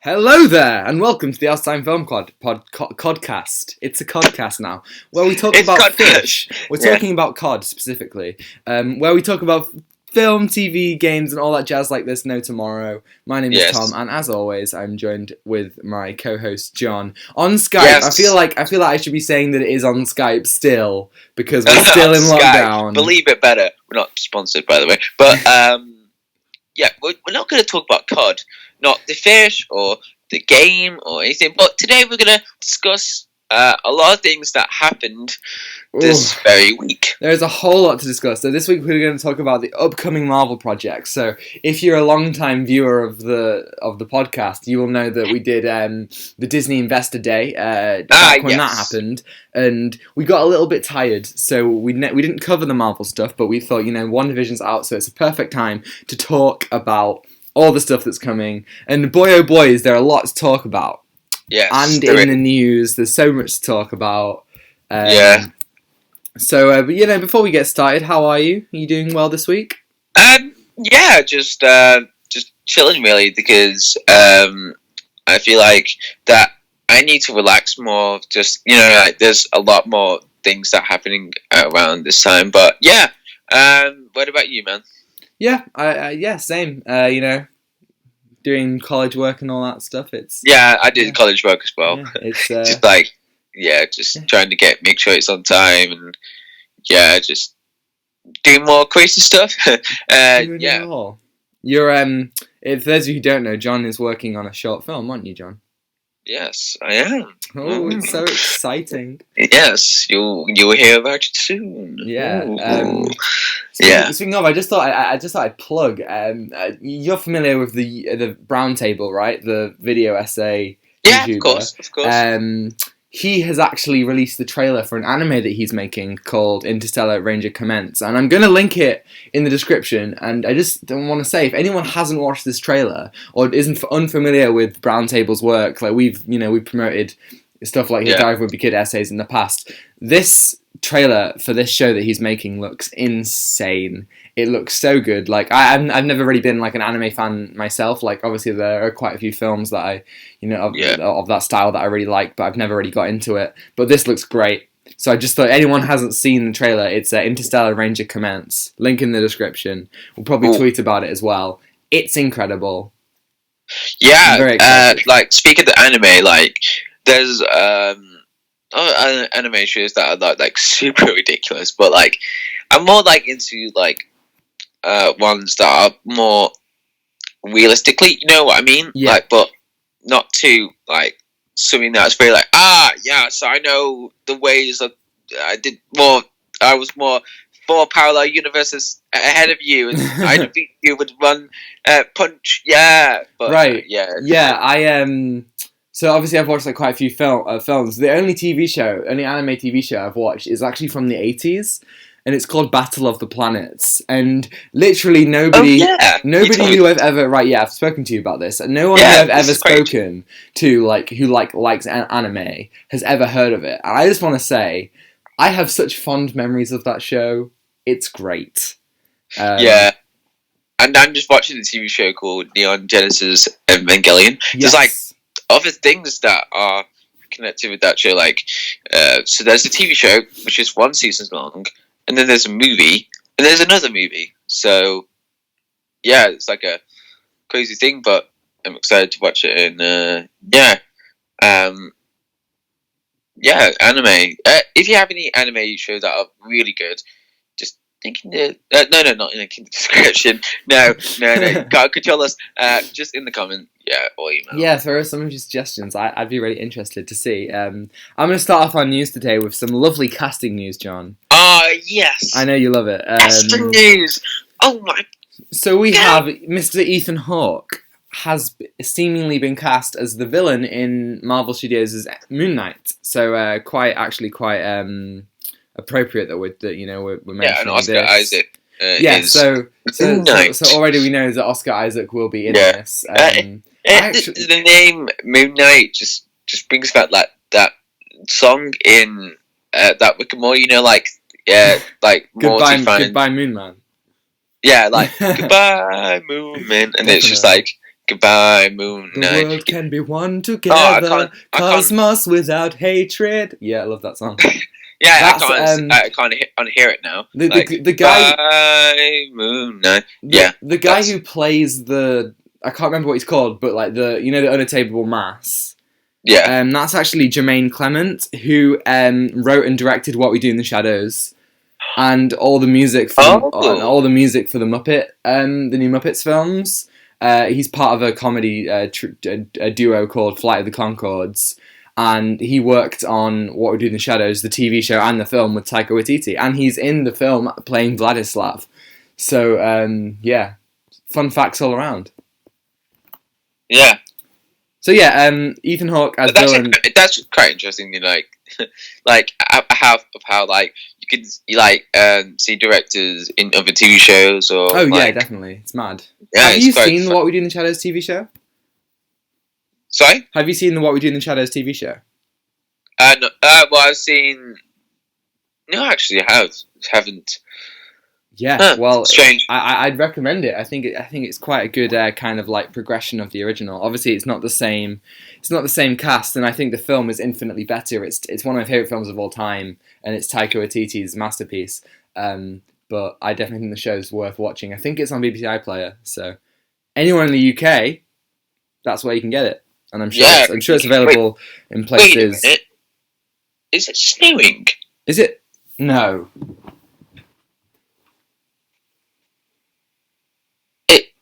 Hello there, and welcome to the Outside Film Codcast. It's a codcast now, where we talk about fish. We're talking about cod specifically, where we talk about film, TV, games, and all that jazz like there's no tomorrow. My name is Tom, and as always, I'm joined with my co-host John on Skype. Yes. I feel like I should be saying that it is on Skype still because we're still in lockdown. Believe it better. We're not sponsored, by the way, but we're not going to talk about cod. Not the fish or the game or anything, but today we're going to discuss a lot of things that happened this very week. There's a whole lot to discuss. So this week we're going to talk about the upcoming Marvel projects. So if you're a long-time viewer of the podcast, you will know that we did the Disney Investor Day when that happened, and we got a little bit tired, so we didn't cover the Marvel stuff, but we thought, WandaVision's out, so it's a perfect time to talk about all the stuff that's coming, and boy oh boy is there a lot to talk about. Yes, and in the news there's so much to talk about. So but before we get started, how are you? Are you doing well this week? Just chilling really, because I feel like that I need to relax more. Just there's a lot more things that are happening around this time. But what about you, man? Yeah, same. Doing college work and all that stuff. I did college work as well. Yeah, it's trying to make sure it's on time, and just doing more crazy stuff. It all. You're if those of you who don't know, John is working on a short film, aren't you, John? Yes, I am. Oh, it's so exciting. Yes, you'll hear about it soon. Yeah. Speaking of, I just thought I'd plug. You're familiar with the Browntable, right? The video essay. Yeah, YouTuber. of course. He has actually released the trailer for an anime that he's making called Interstellar Ranger Commence, and I'm going to link it in the description. And I just don't want to say, if anyone hasn't watched this trailer or isn't unfamiliar with Browntable's work, like we've promoted stuff like his Dive Wimpy Kid essays in the past. This trailer for this show that he's making looks insane. It looks so good. Like I've never really been like an anime fan myself. Like obviously there are quite a few films that I of that style that I really like, but I've never really got into it. But this looks great. So I just thought anyone hasn't seen the trailer, it's Interstellar Ranger Commence. Link in the description. We'll probably tweet about it as well. It's incredible. Yeah. I'm very excited. Like speaking of the anime, like there's anime shows that are like super ridiculous, but like I'm more like into like ones that are more realistically, you know what I mean? Yeah. Like, but not too like something that's very like so I know the ways that I was more 4 parallel universes ahead of you, and I defeat you with one punch. Yeah, but right. I So obviously I've watched like quite a few films. The only anime TV show I've watched is actually from the 80s, and it's called Battle of the Planets. And literally nobody who I've ever I've spoken to you about this. No one who I've ever spoken to who likes anime has ever heard of it. And I just want to say, I have such fond memories of that show. It's great. And I'm just watching a TV show called Neon Genesis Evangelion. Yes. There's like other things that are connected with that show, like so there's a TV show which is 1 season long, and then there's a movie, and there's another movie. So it's like a crazy thing, but I'm excited to watch it. And anime. If you have any anime shows that are really good, just think in the not in the description. No, can't control us. Just in the comment, or email. Yeah, throw us some of your suggestions. I'd be really interested to see. I'm going to start off our news today with some lovely casting news, John. Yes. I know you love it. Casting news. Oh my. So we have Mr. Ethan Hawke has seemingly been cast as the villain in Marvel Studios' Moon Knight. So quite appropriate that we're mentioning and Oscar this. Isaac. So already we know that Oscar Isaac will be in this. The name Moon Knight just brings back that song in that Rick and Morty, like Goodbye Moon Man. Yeah, like Goodbye Moon Man, and it's just like Goodbye, Moon The Knight. world can be one I together. can't. Cosmos without hatred. Yeah, I love that song. Yeah, That's, I can't unhear it now. The guy, Goodbye, Moon Knight. the guy who plays I can't remember what he's called, but like the unattainable mass. Yeah. That's actually Jermaine Clement, who wrote and directed What We Do in the Shadows, and all the music for the Muppet, the new Muppets films. He's part of a comedy a duo called Flight of the Conchords, and he worked on What We Do in the Shadows, the TV show, and the film with Taika Waititi, and he's in the film playing Vladislav. So yeah, fun facts all around. Yeah. So yeah, Ethan Hawke as villain. That's quite interesting. You know, like how like you could see directors in other TV shows or. Oh yeah, definitely, it's mad. Yeah, Have you seen the What We Do in the Shadows TV show? Sorry? Have you seen the What We Do in the Shadows TV show? No, well, I've seen. No, actually, I haven't. Yeah, well, strange. I'd recommend it. I think it's quite a good kind of like progression of the original. Obviously, it's not the same. It's not the same cast, and I think the film is infinitely better. It's one of my favorite films of all time, and it's Taika Waititi's masterpiece. But I definitely think the show's worth watching. I think it's on BBC iPlayer, so anyone in the UK, that's where you can get it, and I'm sure it's available in places. Wait a minute. Is it snowing? Is it? No.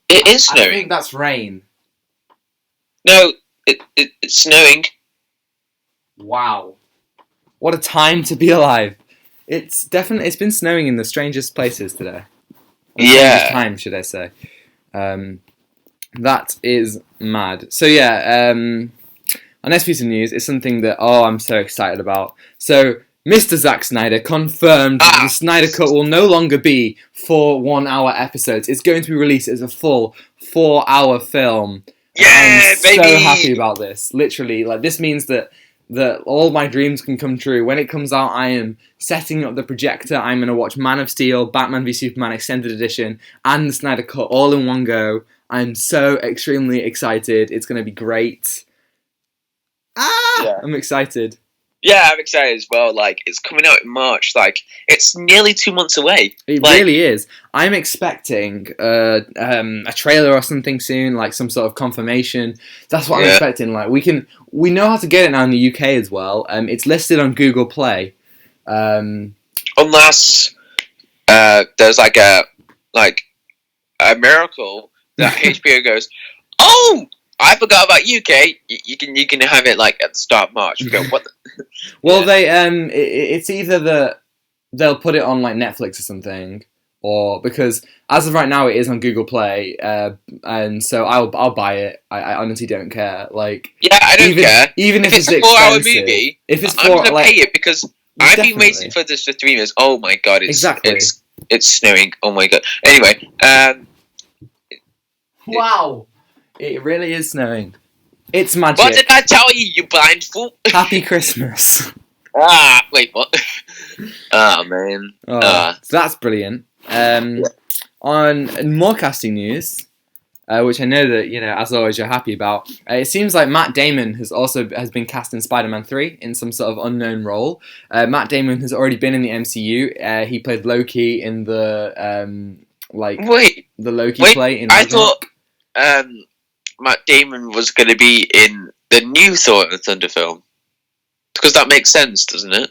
It is snowing. I think that's rain. No, it's snowing. Wow. What a time to be alive. It's been snowing in the strangest places today. Strangest time, should I say. That is mad. So yeah, our next piece of news is something that, I'm so excited about. So, Mr. Zack Snyder confirmed that the Snyder Cut will no longer be 4 1-hour episodes. It's going to be released as a full 4-hour film. Yeah, I'm baby! so happy about this. Literally, like, this means that all my dreams can come true. When it comes out, I am setting up the projector. I'm going to watch Man of Steel, Batman v Superman Extended Edition, and the Snyder Cut all in one go. I'm so extremely excited. It's going to be great. I'm excited. Yeah, I'm excited as well. Like, it's coming out in March. Like, it's nearly 2 months away. It really is. I'm expecting a trailer or something soon, like some sort of confirmation. That's what I'm expecting. Like, we know how to get it now in the UK as well. It's listed on Google Play. Unless there's like a miracle that HBO goes, oh, I forgot about UK. You can have it like at the start of March. We go, what? Well, it's either that they'll put it on like Netflix or something, or because as of right now it is on Google Play, and so I'll buy it. I honestly don't care. Like, yeah, I don't care. Even if it's a 4-hour movie, if it's I'm gonna pay it because I've been waiting for this for 3 years. Oh my god, it's snowing. Oh my god. Anyway, wow. It really is snowing. It's magic. What did I tell you, you blind fool? Happy Christmas. Wait, what? Oh, man. So that's brilliant. On more casting news, which I know that, as always, you're happy about, it seems like Matt Damon has been cast in Spider-Man 3 in some sort of unknown role. Matt Damon has already been in the MCU. He played Loki in the, the Loki play in Ragnarok. I thought, Matt Damon was going to be in the new Thor and Thunder film. Because that makes sense, doesn't it?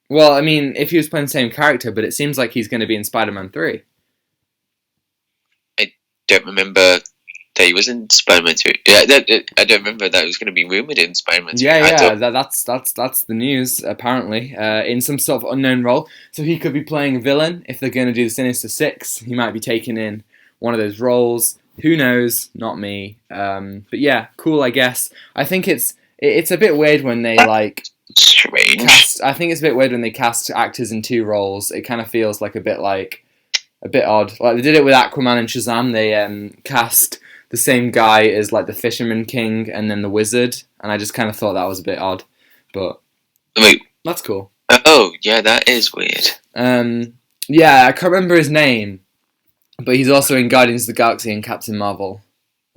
Well, I mean, if he was playing the same character, but it seems like he's going to be in Spider-Man 3. I don't remember that he was in Spider-Man 3. Yeah, I don't remember that he was going to be rumoured in Spider-Man 3. Yeah, that's the news, apparently. In some sort of unknown role. So he could be playing a villain. If they're going to do the Sinister Six, he might be taking in one of those roles. Who knows? Not me. But yeah, cool, I guess. I think it's a bit weird when they strange. I think it's a bit weird when they cast actors in 2 roles. It kind of feels like a bit odd. Like they did it with Aquaman and Shazam. They cast the same guy as like the Fisherman King and then the Wizard, and I just kind of thought that was a bit odd. But wait, that's cool. Oh yeah, that is weird. Yeah, I can't remember his name. But he's also in Guardians of the Galaxy and Captain Marvel.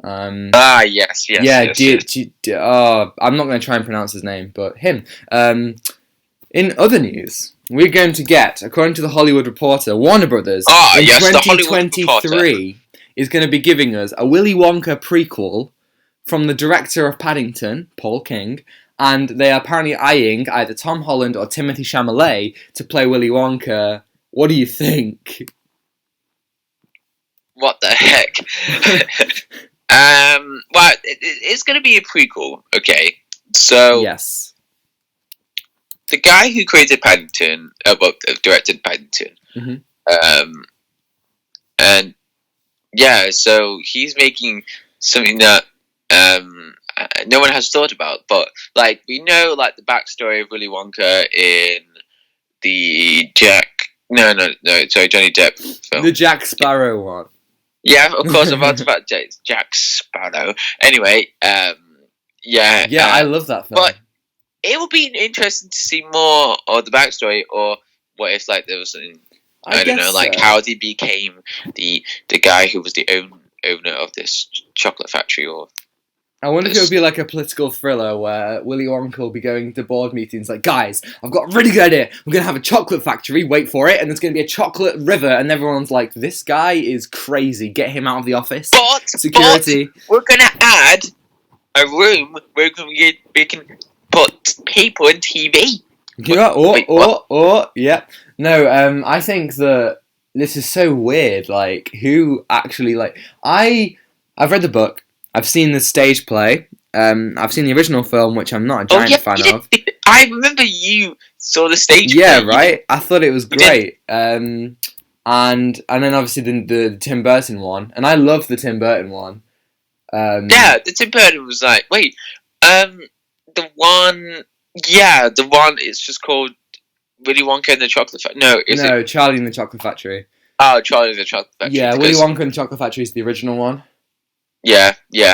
Yes. I'm not going to try and pronounce his name, but him. In other news, we're going to get, according to the Hollywood Reporter, Warner Brothers in 2023 is going to be giving us a Willy Wonka prequel from the director of Paddington, Paul King, and they are apparently eyeing either Tom Holland or Timothée Chalamet to play Willy Wonka. What do you think? What the heck? Well, it's going to be a prequel, okay? So yes. The guy who created Paddington, directed Paddington, and yeah, so he's making something that no one has thought about. But like we know, like the backstory of Willy Wonka in the Johnny Depp film, the Jack Sparrow one. Yeah, of course, about Jack Sparrow. Anyway, I love that film. But it would be interesting to see more of the backstory, or what if like there was something I don't know, like how he became the guy who was the owner of this chocolate factory, or. I wonder if it would be like a political thriller where Willy Wonka will be going to board meetings like, guys, I've got a really good idea. We're going to have a chocolate factory, wait for it, and there's going to be a chocolate river, and everyone's like, this guy is crazy. Get him out of the office. Security. But we're going to add a room where we can put people and TV. Yeah. No, I think that this is so weird. Like, who actually, like, I've read the book. I've seen the stage play. I've seen the original film, which I'm not a giant fan of. I remember you saw the stage play. Yeah, right? I thought it was great. And then obviously the Tim Burton one. And I love the Tim Burton one. The Tim Burton was like, the one, it's just called Willy Wonka and the Chocolate Factory. Charlie and the Chocolate Factory. Oh, Charlie and the Chocolate Factory. Yeah, Willy Wonka and the Chocolate Factory is the original one. Yeah,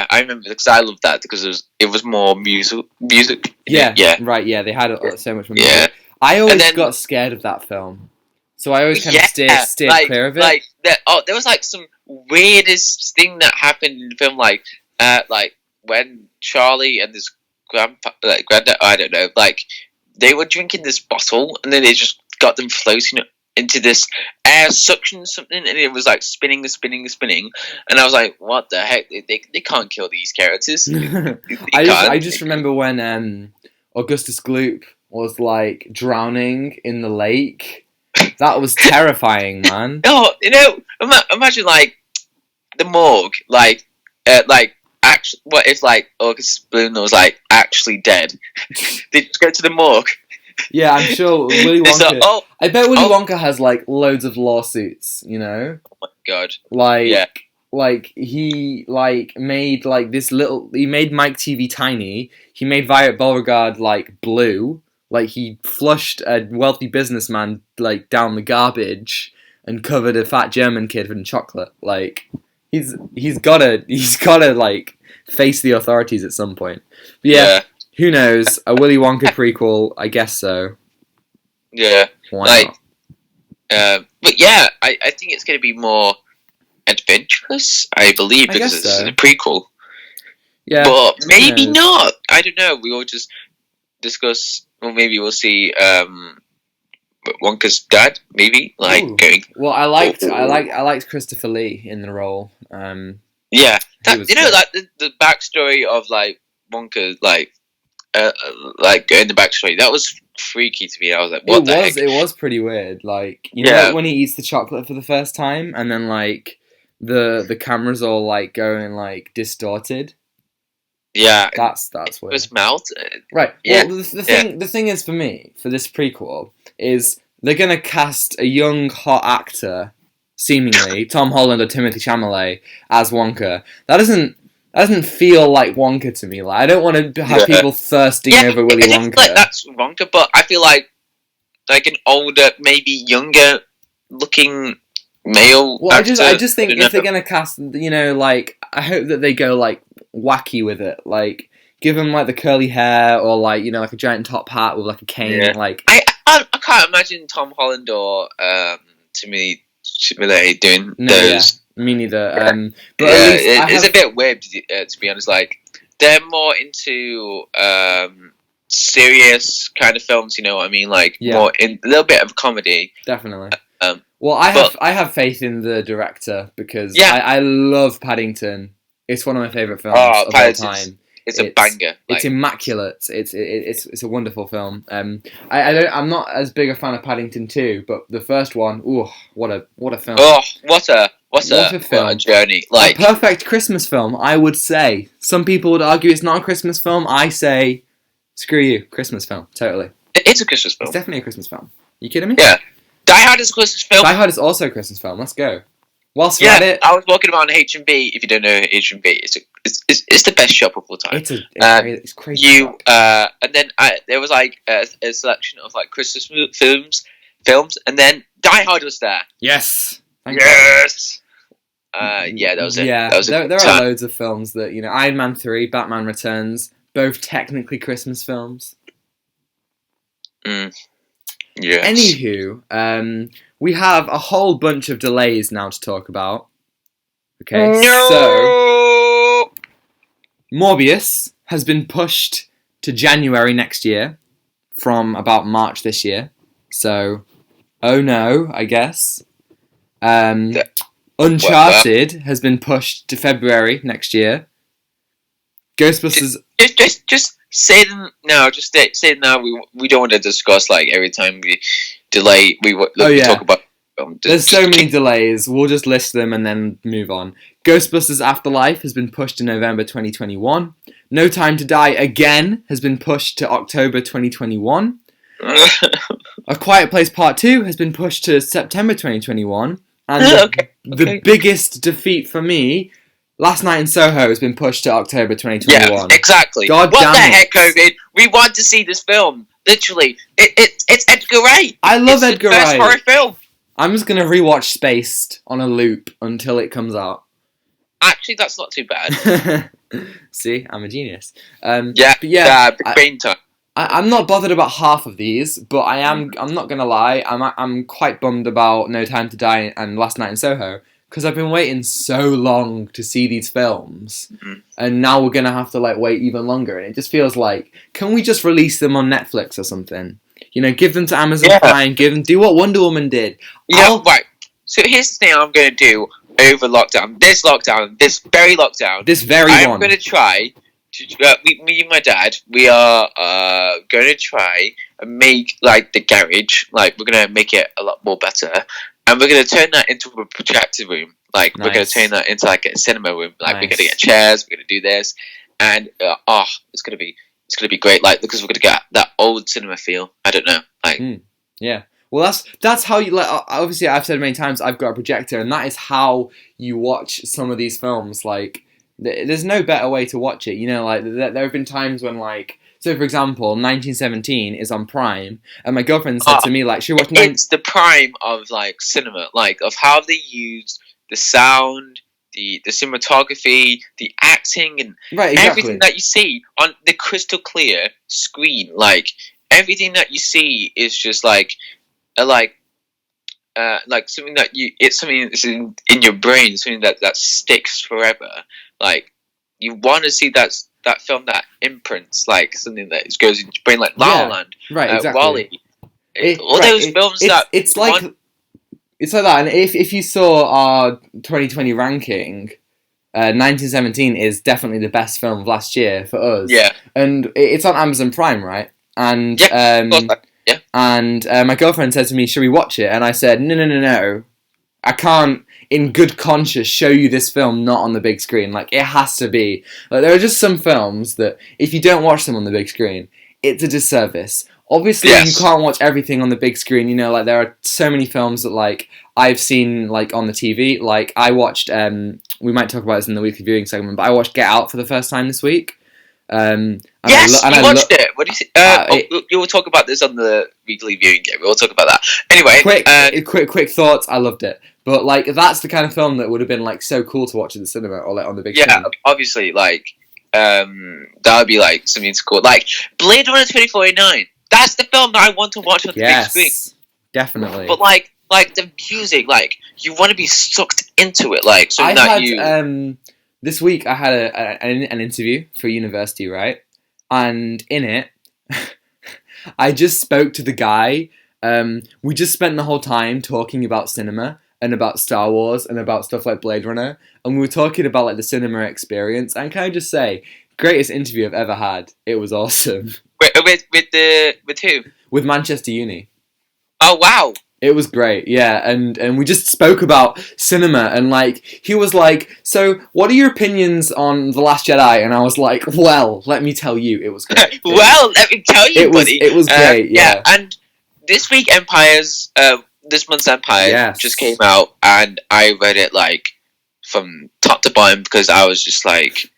I remember because I loved that because it was more music. Right. Yeah, they had so much more music. Yeah. I always got scared of that film, so I always kind of steered clear of it. There was like some weirdest thing that happened in the film, like when Charlie and his granddad, I don't know, like they were drinking this bottle and then they just got them floating into this air suction something, and it was like spinning, and I was like, what the heck, they can't kill these characters. I just remember when Augustus Gloop was like drowning in the lake. That was terrifying, man. Oh, imagine like the morgue, actually, what if like Augustus Gloop was like actually dead? They just go to the morgue. Yeah, I'm sure Willy Wonka. I bet Willy Wonka has like loads of lawsuits. You know. Oh my god. Like he made like this little. He made Mike TV tiny. He made Violet Beauregard like blue. Like he flushed a wealthy businessman like down the garbage and covered a fat German kid in chocolate. Like he's gotta like face the authorities at some point. But yeah. Who knows? A Willy Wonka prequel? I guess so. Yeah. Why not? But yeah, I think it's going to be more adventurous, I believe, because it's a prequel. Yeah. But maybe not. I don't know. We will just discuss, or maybe we'll see Wonka's dad, maybe, going. Well, I liked Christopher Lee in the role. Yeah. The backstory of, like, Wonka, going the backstory, that was freaky to me. I was like, what the heck? It was pretty weird. Like, you know, like when he eats the chocolate for the first time, and then like the camera's all like going like distorted. Yeah, that's weird. His mouth, right? Yeah. Well, the thing is for me for this prequel is they're gonna cast a young hot actor, seemingly Tom Holland or Timothée Chalamet as Wonka. That doesn't feel like Wonka to me. Like I don't want to have people thirsting over Willy Wonka. Like that's Wonka, but I feel like an older, maybe younger looking male. Well, actor, I just think if they're gonna cast, like I hope that they go like wacky with it, like give him like the curly hair or like like a giant top hat with like a cane. Yeah. Like I can't imagine Tom Holland or Timothée Chalamet doing those. Me neither. But Yeah, at least it's a bit weird to be honest. Like they're more into serious kind of films. You know what I mean? Like more in a little bit of comedy. Definitely. Well, I have faith in the director because I love Paddington. It's one of my favourite films of all time. It's a banger. It's immaculate. It's a wonderful film. I'm not as big a fan of Paddington 2, but the first one, ooh, what a film. Oh, what a film. What a journey. Like a perfect Christmas film, I would say. Some people would argue it's not a Christmas film. I say, screw you, Christmas film, totally. It's a Christmas film. It's definitely a Christmas film. You kidding me? Yeah. Die Hard is a Christmas film. Die Hard is also a Christmas film. Let's go. Whilst we're at it, I was walking around H&B. If you don't know H&B, it's the best shop of all time. It's crazy. And then there was like a selection of like Christmas films, and then Die Hard was there. Yes. Yes. Yeah, that was it. Yeah, that was there are loads of films that Iron Man 3, Batman Returns, both technically Christmas films. Yes. Anywho, we have a whole bunch of delays now to talk about. Okay, no! So Morbius has been pushed to January next year from about March this year. So, oh no, I guess. Uncharted has been pushed to February next year. Ghostbusters. Just say them now. Just say them now. We don't want to discuss like every time we delay. We talk about. There's so many delays. We'll just list them and then move on. Ghostbusters Afterlife has been pushed to November 2021. No Time to Die Again has been pushed to October 2021. A Quiet Place Part 2 has been pushed to September 2021. And the biggest defeat for me, Last Night in Soho has been pushed to October 2021. Yeah, exactly. God what damn the it. heck, COVID? We want to see this film. Literally, it's Edgar Wright. I love Edgar Wright. It's the first horror film. I'm just going to rewatch Spaced on a loop until it comes out. Actually, that's not too bad. See, I'm a genius. Brain time. I'm not bothered about half of these, but I'm not going to lie, I'm quite bummed about No Time to Die and Last Night in Soho, because I've been waiting so long to see these films, and now we're going to have to wait even longer, and it just feels like, can we just release them on Netflix or something? Give them to Amazon Prime, do what Wonder Woman did. Right. So here's the thing I'm going to do over lockdown. This very lockdown. I'm going to try. Me and my dad, we are going to try and make the garage. We're going to make it a lot more better, and we're going to turn that into a projector room. We're going to turn that into a cinema room. We're going to get chairs. We're going to do this, and it's going to be great. Because we're going to get that old cinema feel. I don't know. Yeah. Well, that's how you obviously, I've said many times, I've got a projector, and that is how you watch some of these films. There's no better way to watch it. There have been times when, so for example, 1917 is on Prime, and my girlfriend said to me, should we watch... It's the prime of, cinema, of how they use the sound, the cinematography, the acting, and everything that you see on the crystal clear screen. Everything that you see is just, something that it's something that's in your brain, something that sticks forever. You want to see that film that imprints, something that goes into your brain, like La La Land, exactly. Wally, those films it's like that. And if you saw our 2020 ranking, 1917 is definitely the best film of last year for us. Yeah, and it's on Amazon Prime, right? And and my girlfriend said to me, should we watch it? And I said, no. I can't, in good conscience, show you this film not on the big screen. It has to be. There are just some films that, if you don't watch them on the big screen, it's a disservice. Obviously, you can't watch everything on the big screen. There are so many films that, I've seen, on the TV. I watched, we might talk about this in the weekly viewing segment, but I watched Get Out for the first time this week. You watched it. What do you think? You will talk about this on the weekly viewing game. We'll talk about that. Anyway, quick thoughts. I loved it, but that's the kind of film that would have been so cool to watch in the cinema or on the big screen. Yeah, obviously, that would be something to call Blade Runner 2049. That's the film that I want to watch on the big screen. Definitely. But the music, you want to be sucked into it, like so I that had you. this week I had an interview for university, right? And in it, I just spoke to the guy. We just spent the whole time talking about cinema and about Star Wars and about stuff like Blade Runner, and we were talking about like the cinema experience. And can I just say, greatest interview I've ever had. It was awesome. With who? With Manchester Uni. Oh wow! It was great, yeah, and we just spoke about cinema, and like he was like, "So, what are your opinions on The Last Jedi?" And I was like, "Well, let me tell you, it was great." Well, let me tell you, buddy. It was great, yeah. And this week, this month's Empire just came out, and I read it like from top to bottom because I was just like,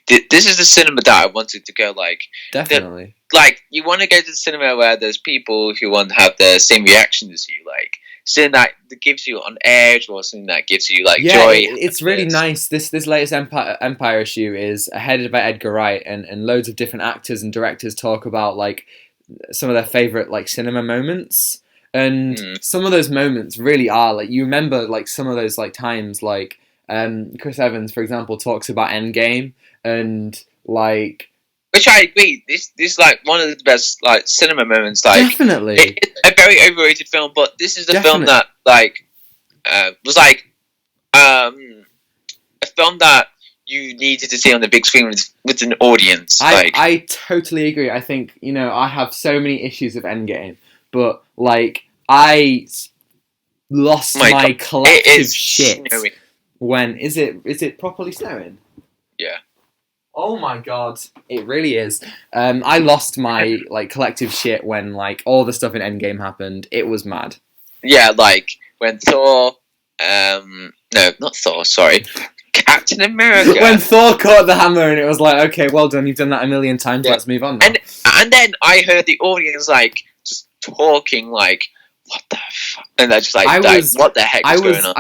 "This is the cinema that I wanted to go." Like, definitely. Like, you want to go to the cinema where there's people who want to have the same reaction as you, like something that gives you on edge or something that gives you like joy. It's really nice. This latest Empire issue is headed by Edgar Wright, and loads of different actors and directors talk about like some of their favorite like cinema moments, and some of those moments really are like you remember like some of those like times like Chris Evans, for example, talks about Endgame and like. Which I agree. This is like one of the best like cinema moments. Like definitely, it's a very overrated film, but this is the film that like was like a film that you needed to see on the big screen with an audience. I totally agree. I think I have so many issues with Endgame, but like I lost my collective shit snowing. When is it properly snowing? Yeah. Oh my god, it really is. I lost my like collective shit when like all the stuff in Endgame happened. It was mad. Yeah, like when Thor, no, not Thor. Sorry, Captain America. When Thor caught the hammer and it was like, okay, well done, you've done that a million times. Yeah. Let's move on now. And then I heard the audience like just talking like, what the fuck, and I just like, what the heck is going on?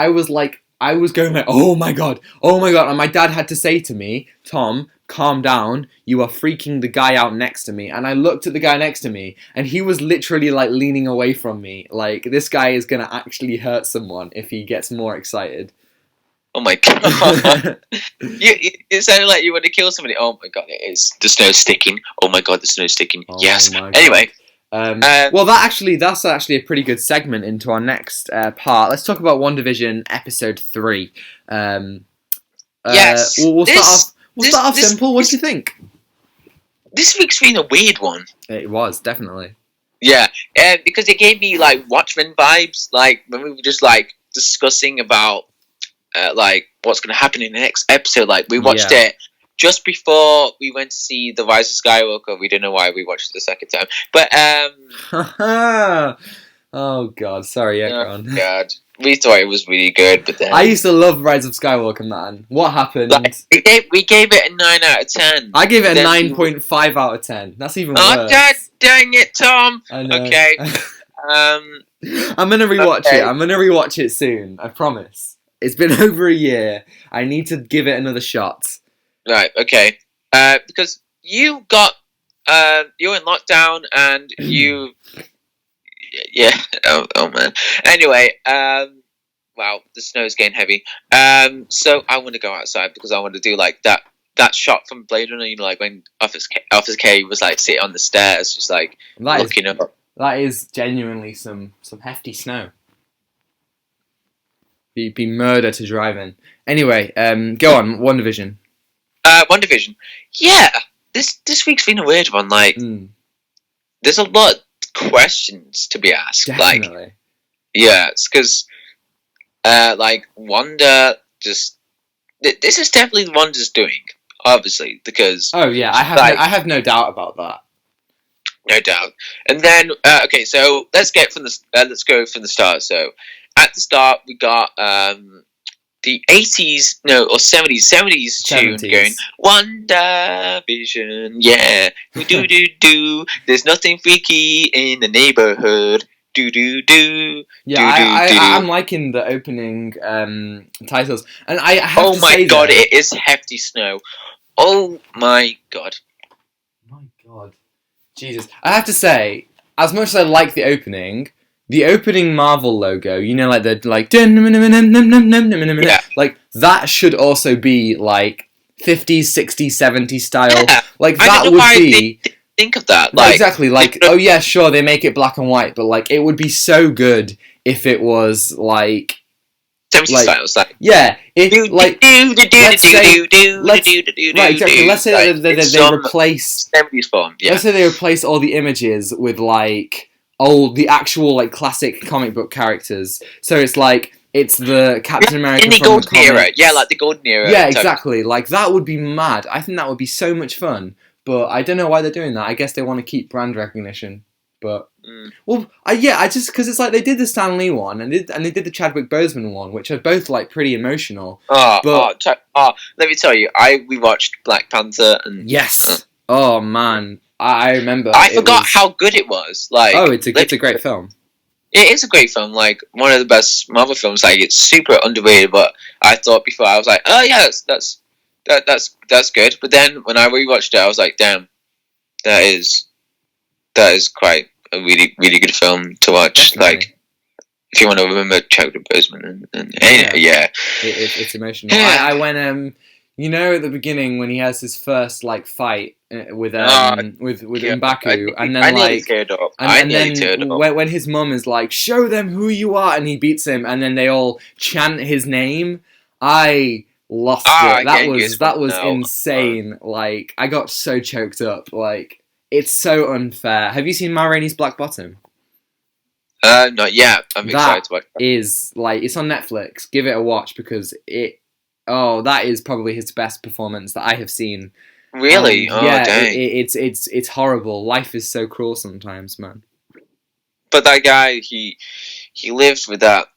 I was going like, oh my god, and my dad had to say to me, Tom, calm down, you are freaking the guy out next to me. And I looked at the guy next to me, and he was literally like leaning away from me. Like, this guy is gonna actually hurt someone if he gets more excited. Oh my god. It sounded like you want to kill somebody. Oh my god, it is. The snow's sticking. Oh my god, the snow's sticking. Oh yes. Anyway. Well, that's actually a pretty good segment into our next part. Let's talk about WandaVision episode 3. Yes. We'll start off simple. What do you think? This week's been a weird one. It was, definitely. Yeah, because it gave me like Watchmen vibes, like when we were just like discussing about like what's going to happen in the next episode. Like we watched it just before we went to see The Rise of Skywalker. We don't know why we watched it the second time, but oh god, sorry, yeah, go on. God, we thought it was really good, but then I used to love Rise of Skywalker, man. What happened? Like, we gave it a 9 out of 10. I gave it a 9.5 out of 10. That's even worse. Oh god, dang it, Tom. I know. Okay. I'm gonna rewatch it. I'm gonna rewatch it soon. I promise. It's been over a year. I need to give it another shot. Right. Okay. Because you got you're in lockdown and you. Yeah. Oh man. Anyway. Wow. The snow's getting heavy. So I want to go outside because I want to do like that shot from Blade Runner. You know, like when Officer K was like sitting on the stairs, just like looking up. That is genuinely some hefty snow. Be murder to drive in. Anyway, go on. WandaVision. WandaVision. Yeah, this week's been a weird one. Like, there's a lot of questions to be asked. Definitely. Like, yeah, it's because, like, Wanda just. This is definitely Wanda's doing, obviously, because. Oh yeah, I have no doubt about that. No doubt. And then, okay, so let's go from the start. So, at the start, we got the 80s, no, or 70s tune going, WandaVision, yeah, do, there's nothing freaky in the neighborhood, do. Yeah, I'm liking the opening titles. And I have to say, oh my god, it is hefty snow. Oh my god. My god. Jesus. I have to say, as much as I like the opening, the opening Marvel logo, you know, like the like like that should also be like 50s, 60s, 70s style. Yeah. Like I that don't know would why be they think of that. no, Like, exactly. Like, oh yeah, sure, they make it black and white, but like it would be so good if it was like 70s styles, like yeah, if like let's say right, exactly. Let's say that they replace 70s form. Yeah. let's say they replace all the images with like the actual like classic comic book characters. So it's like it's the Captain America in the from golden the era. Yeah, like the golden era. yeah, exactly. Like that would be mad. I think that would be so much fun. But I don't know why they're doing that. I guess they want to keep brand recognition. But well, I just because it's like they did the Stan Lee one and they did the Chadwick Boseman one, which are both like pretty emotional. Let me tell you, I rewatched Black Panther and yes, oh man, I remember. I forgot how good it was. Like, oh, it's a great film. It is a great film, like one of the best Marvel films. Like, it's super underrated. But I thought before I was like, oh yeah, that's good. But then when I rewatched it, I was like, damn, that is quite a really, really good film to watch. Definitely. Like, if you want to remember Chadwick Boseman and it's emotional. I went you know, at the beginning when he has his first like fight with M'Baku, and then when his mum is like, show them who you are, and he beats him, and then they all chant his name. I lost it. That was insane. Like, I got so choked up. Like, it's so unfair. Have you seen Ma Rainey's Black Bottom? Not yet. I'm excited to watch that. Is like, it's on Netflix. Give it a watch because that is probably his best performance that I have seen. Really? Yeah, dang. It's horrible. Life is so cruel sometimes, man. But that guy, he lived with that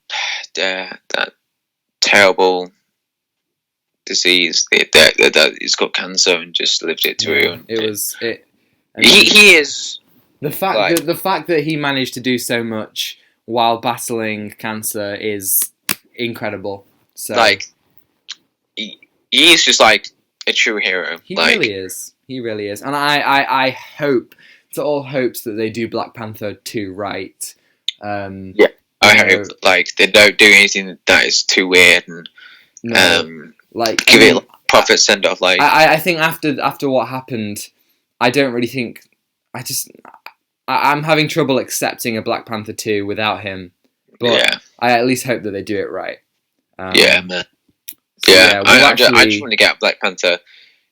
terrible disease that he's got cancer and just lived it through. Yeah, he is the fact that he managed to do so much while battling cancer is incredible. So like he is just like a true hero. He really is. He really is. And I hope, it's all hopes that they do Black Panther 2 right. I hope like they don't do anything that is too weird and give it a proper send off. Like I think after what happened, I don't really think I'm having trouble accepting a Black Panther 2 without him. But I at least hope that they do it right. Man. I just want to get a Black Panther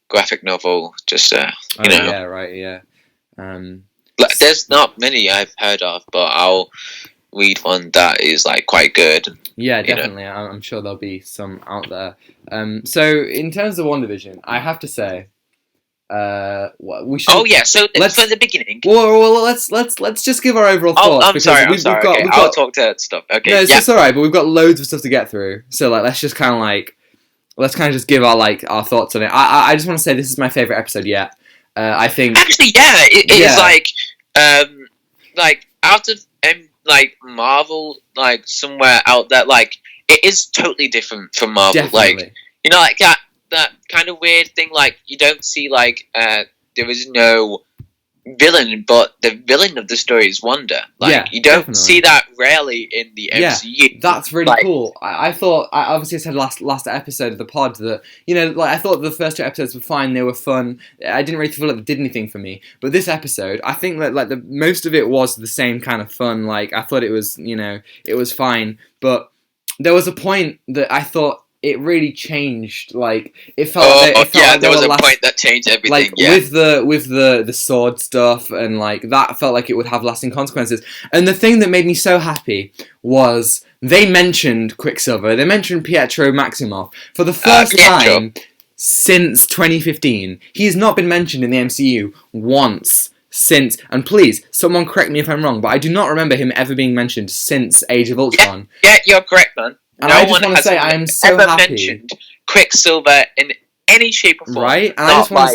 graphic novel. Just there's not many I've heard of, but I'll read one that is like quite good. Yeah, definitely. I'm sure there'll be some out there. So in terms of WandaVision, I have to say, we should. Oh yeah, so for the beginning. Well, let's just give our overall thoughts. I'm sorry. I'll talk to stuff. Okay. No, it's alright, but we've got loads of stuff to get through. So like, let's just kind of just give our thoughts on it. I just want to say this is my favorite episode yet. I think actually, it is like out of like Marvel, like somewhere out there, like it is totally different from Marvel. Definitely. Like, you know, like that kind of weird thing. Like, you don't see like there is no villain, but the villain of the story is Wanda. Like, you don't see that rarely in the MCU. Yeah, that's really cool. I thought, I obviously said last episode of the pod that, you know, like I thought the first 2 episodes were fine, they were fun. I didn't really feel like they did anything for me. But this episode, I think that like the most of it was the same kind of fun. Like, I thought it was, you know, it was fine. But there was a point that I thought it really changed. Like, it felt there was a point that changed everything. Like, with the sword stuff, and like that felt like it would have lasting consequences. And the thing that made me so happy was they mentioned Quicksilver. They mentioned Pietro Maximoff for the first time since 2015. He's not been mentioned in the MCU once since. And please, someone correct me if I'm wrong, but I do not remember him ever being mentioned since Age of Ultron. Yeah, you're correct, man. And I just want to say, I am so happy. Mentioned Quicksilver in any shape or form. Right? And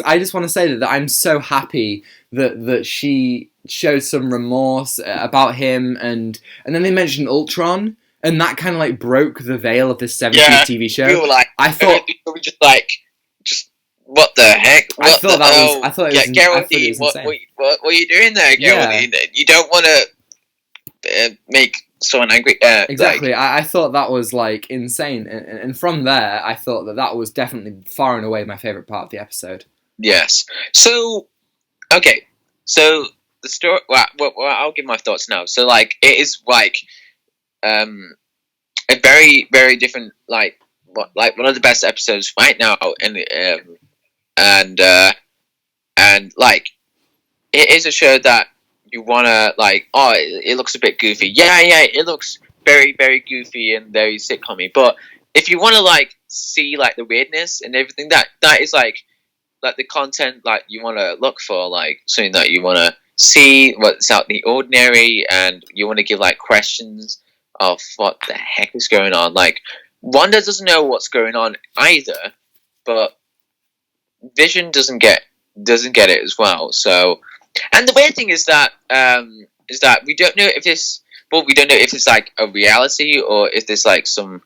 I just want to say that I'm so happy that she showed some remorse about him, and then they mentioned Ultron, and that kind of like broke the veil of this 70s TV show. We were like, I thought we were just what the heck? I thought it was Geraldine, what are you doing there, Geraldine? Yeah. You don't want to make someone angry. Exactly. I thought that was like insane, and from there, I thought that was definitely far and away my favorite part of the episode. Yes. So, okay. So the story. Well, I'll give my thoughts now. So, like, it is like a very, very different, like one of the best episodes right now, and like it is a show that you wanna like. Oh, it looks a bit goofy. Yeah, it looks very, very goofy and very sitcom-y. But if you wanna like see like the weirdness and everything, that is like the content like you wanna look for, like something that you wanna see what's out the ordinary, and you wanna give like questions of what the heck is going on. Like Wanda doesn't know what's going on either, but Vision doesn't get it as well. So, and the weird thing is that we don't know if this. Well, we don't know if it's like a reality or if there's like some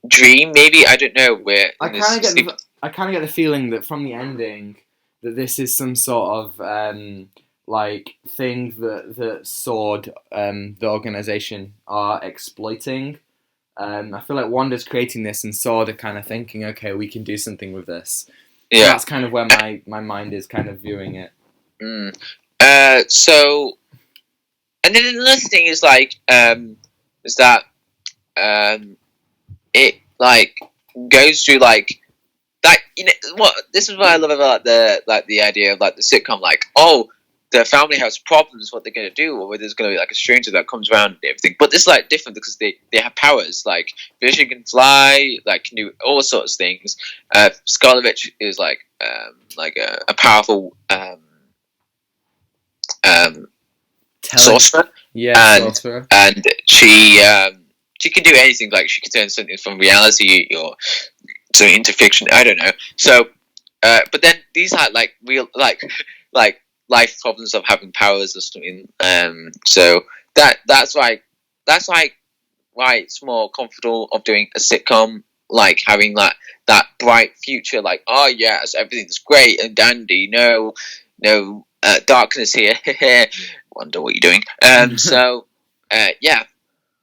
dream. Maybe I don't know where. I kind of get the feeling that from the ending that this is some sort of like thing that Sword, the organization, are exploiting. I feel like Wanda's creating this, and Sword are kind of thinking, okay, we can do something with this. Yeah, so that's kind of where my mind is kind of viewing it. So, and then another thing is like is that it like goes through like that. You know what? This is what I love about the idea of like the sitcom. Like, oh, the family has problems, what they're going to do, or whether there's going to be like a stranger that comes around and everything. But this is like different because they have powers. Like Vision can fly, like can do all sorts of things. Scarlet Witch is like a powerful sorcerer. Yeah, sorcerer. And she can do anything. Like she can turn something from reality or something into fiction. I don't know. So, but then these are like real like life problems of having powers or something. So that's why it's more comfortable of doing a sitcom, like having that bright future, like, oh yes, everything's great and dandy, no darkness here. Wonder what you're doing. So yeah.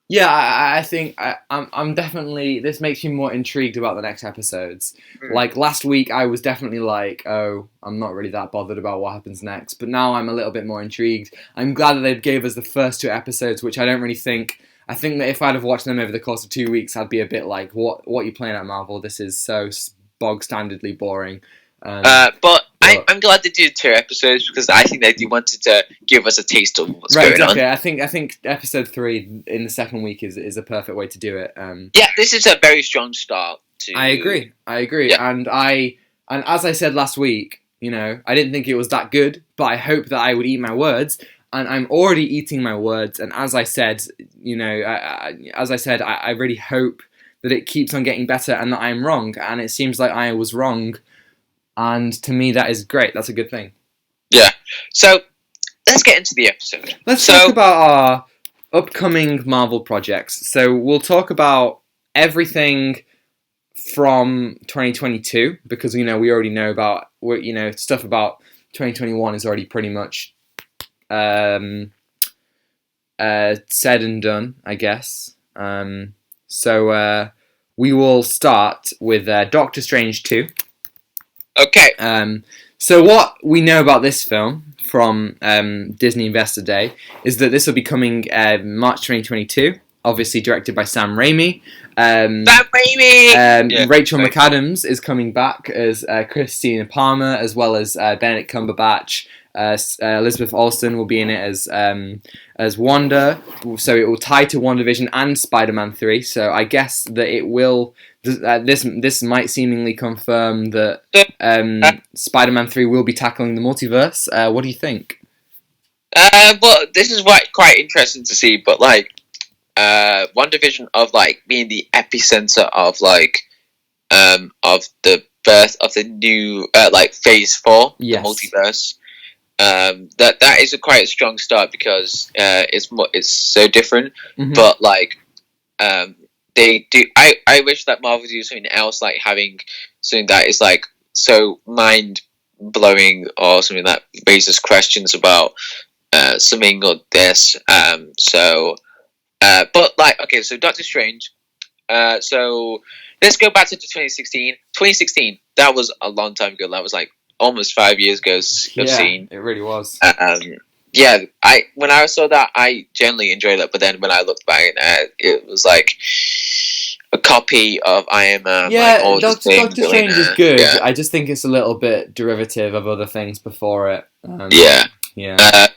Yeah, I think I'm definitely. This makes me more intrigued about the next episodes. Like last week, I was definitely like, oh, I'm not really that bothered about what happens next. But now I'm a little bit more intrigued. I'm glad that they gave us the first 2 episodes, which I don't really think. I think that if I'd have watched them over the course of 2 weeks, I'd be a bit like, what are you playing at, Marvel? This is so bog standardly boring. But I'm glad they did 2 episodes because I think they wanted to give us a taste of what's going on. I think episode 3 in the second week is a perfect way to do it. Yeah, this is a very strong start. I agree, yeah. and as I said last week, you know, I didn't think it was that good, but I hope that I would eat my words, and I'm already eating my words. And as I said, you know, I really hope that it keeps on getting better and that I'm wrong. And it seems like I was wrong. And to me, that is great. That's a good thing. Yeah. So, let's get into the episode. Let's talk about our upcoming Marvel projects. So, we'll talk about everything from 2022, because, you know, we already know about, you know, stuff about 2021 is already pretty much said and done, I guess. So, we will start with Doctor Strange 2. Okay. So what we know about this film from Disney Investor Day is that this will be coming March 2022, obviously directed by Sam Raimi. Sam Raimi! Rachel McAdams is coming back as Christina Palmer, as well as Benedict Cumberbatch. Elizabeth Olsen will be in it as Wanda, so it will tie to WandaVision and Spider-Man 3. So I guess that it will. This might seemingly confirm that Spider-Man 3 will be tackling the multiverse. What do you think? Well, this is quite interesting to see, but like WandaVision of like being the epicenter of like of the birth of the new like Phase 4, yes. The multiverse. That is quite a strong start because it's so different, but like they do. I wish that Marvel do something else, like having something that is like so mind blowing or something that raises questions about something or this. But like, okay, so Doctor Strange. So let's go back to 2016. 2016. That was a long time ago. That was like almost 5 years ago. Of scene. It really was. Yeah, when I saw that, I generally enjoyed it. But then when I looked back, it was like a copy of Iron Man. Yeah, like, Doctor Strange is good. Yeah. I just think it's a little bit derivative of other things before it. Yeah.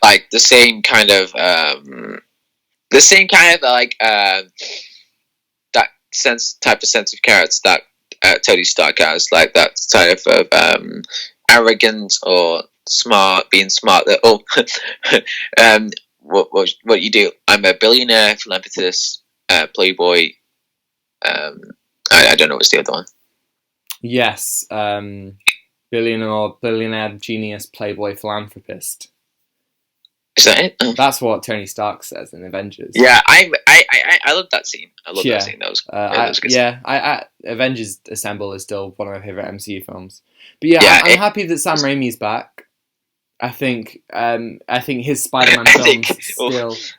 Like the same kind of like that type of sense of character that Tony Stark has, like that type of arrogance or being smart. What you do? I'm a billionaire, philanthropist, playboy. I don't know what's the other one. Yes, billionaire, genius, playboy, philanthropist. Is that it? Oh. That's what Tony Stark says in Avengers. Yeah, I love that scene. That scene. That was good. Avengers Assemble is still one of my favorite MCU films. But I'm happy that Sam Raimi's back. I think his Spider-Man films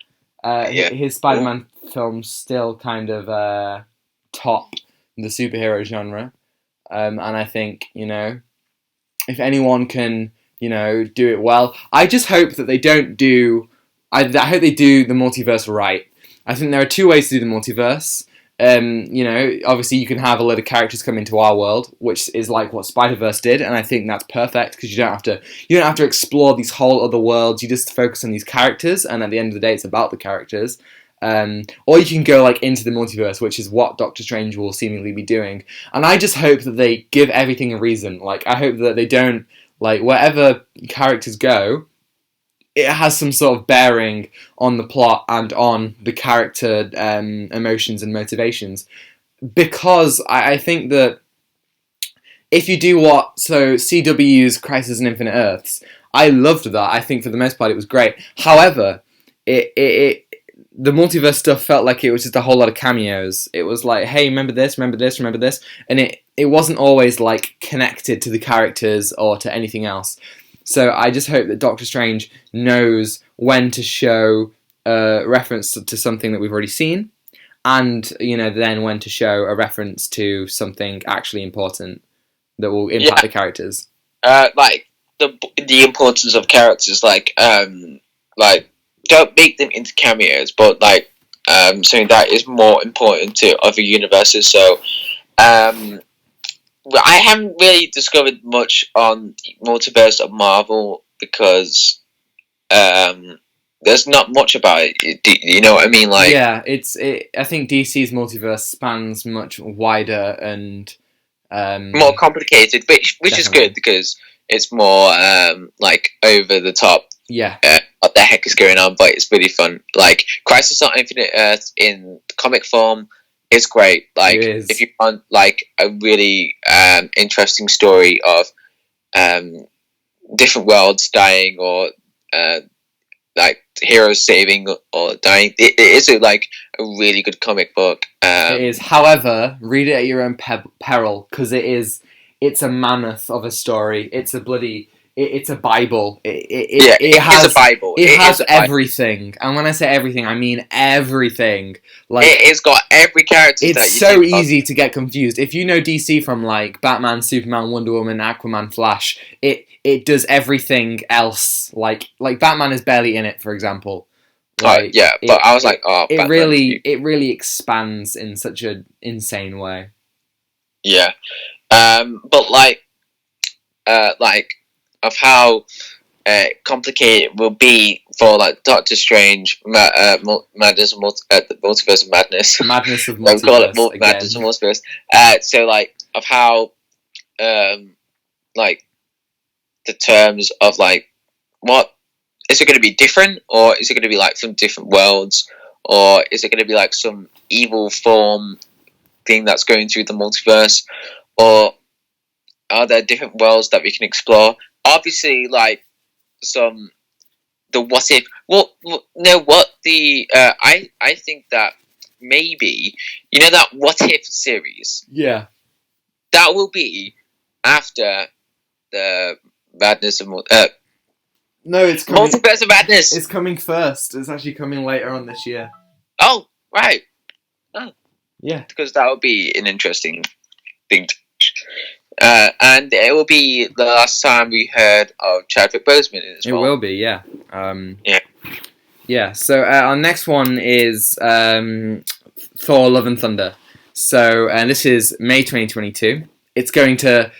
his Spider-Man films still kind of top the superhero genre. And I think, if anyone can, do it well, I just hope that they don't do. I hope they do the multiverse right. I think there are two ways to do the multiverse. Obviously you can have a lot of characters come into our world, which is like what Spider-Verse did, and I think that's perfect because you don't have to explore these whole other worlds. You just focus on these characters, and at the end of the day, it's about the characters. Or you can go like into the multiverse, which is what Doctor Strange will seemingly be doing. And I just hope that they give everything a reason. Like, I hope that they don't, like, wherever characters go, it has some sort of bearing on the plot and on the character emotions and motivations. Because I think that if you do CW's Crisis on Infinite Earths, I loved that. I think for the most part it was great. However, the multiverse stuff felt like it was just a whole lot of cameos. It was like, hey, remember this, remember this, remember this, and it wasn't always like connected to the characters or to anything else. So I just hope that Doctor Strange knows when to show reference to something that we've already seen, and then when to show a reference to something actually important that will impact the characters. Like the importance of characters, like don't make them into cameos, but like something that is more important to other universes. So I haven't really discovered much on the multiverse of Marvel because there's not much about it. Do you know what I mean? Like, yeah, I think DC's multiverse spans much wider and more complicated, which is good because it's more like over the top. Yeah. What the heck is going on? But it's really fun. Like Crisis on Infinite Earth in comic form is great. Like if you want like a really interesting story of different worlds dying or like heroes saving or dying, it is like a really good comic book. It is. However, read it at your own peril because it's a mammoth of a story. It's a bloody. It's a Bible. It has a Bible. It has everything, and when I say everything, I mean everything. Like it's got every character. It's so easy to get confused. If you know DC from like Batman, Superman, Wonder Woman, Aquaman, Flash, it does everything else. Like Batman is barely in it, for example. Like, but I was like, it really expands in such an insane way. Yeah, but like of how complicated it will be for like Doctor Strange, Madness of the Multiverse of Madness. Madness of Multiverse. Call it Madness of Multiverse. So like of how like the terms of like what is it going to be different, or is it going to be like from different worlds, or is it going to be like some evil form thing that's going through the multiverse, or are there different worlds that we can explore? Obviously, like the what if. Well, no, what the I think that maybe that what if series. Yeah, that will be after the Madness of No, it's coming. Multiverse of Madness. It's coming first. It's actually coming later on this year. Oh, right. Oh, yeah. Because that would be an interesting thing to watch. And it will be the last time we heard of Chadwick Boseman in this role. It will be, yeah. Yeah. Yeah. So our next one is Thor: Love and Thunder. So this is May 2022. It's going to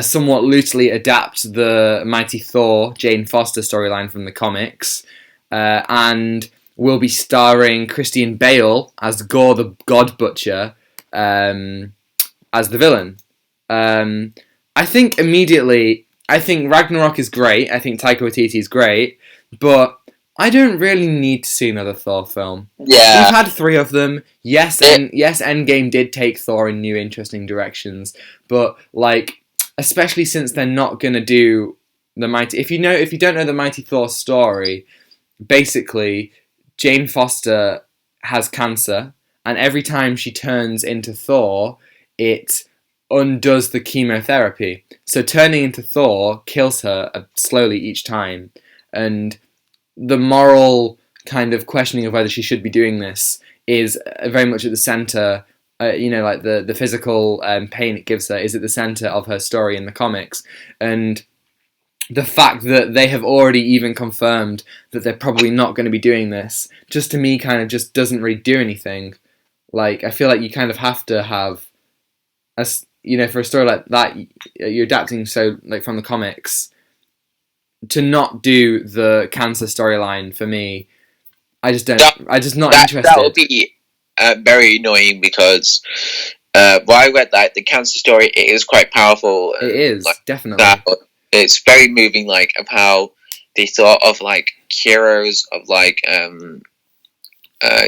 somewhat loosely adapt the Mighty Thor Jane Foster storyline from the comics, and will be starring Christian Bale as Gore the God Butcher, as the villain. I think Ragnarok is great. I think Taika Waititi is great, but I don't really need to see another Thor film. Yeah, we've had 3 of them. Yes, Endgame did take Thor in new, interesting directions, but especially since they're not gonna do the Mighty. If you don't know the Mighty Thor story, basically Jane Foster has cancer, and every time she turns into Thor, it undoes the chemotherapy. So turning into Thor kills her slowly each time, and the moral kind of questioning of whether she should be doing this is very much at the center. The physical pain it gives her is at the center of her story in the comics, and the fact that they have already even confirmed that they're probably not going to be doing this, just to me kind of just doesn't really do anything. I feel like you kind of have to have for a story like that, you're adapting from the comics, to not do the cancer storyline. For me, I'm just not interested. That would be very annoying, because I read that the cancer story, it is quite powerful. It is, definitely. It's very moving, of how they thought of heroes of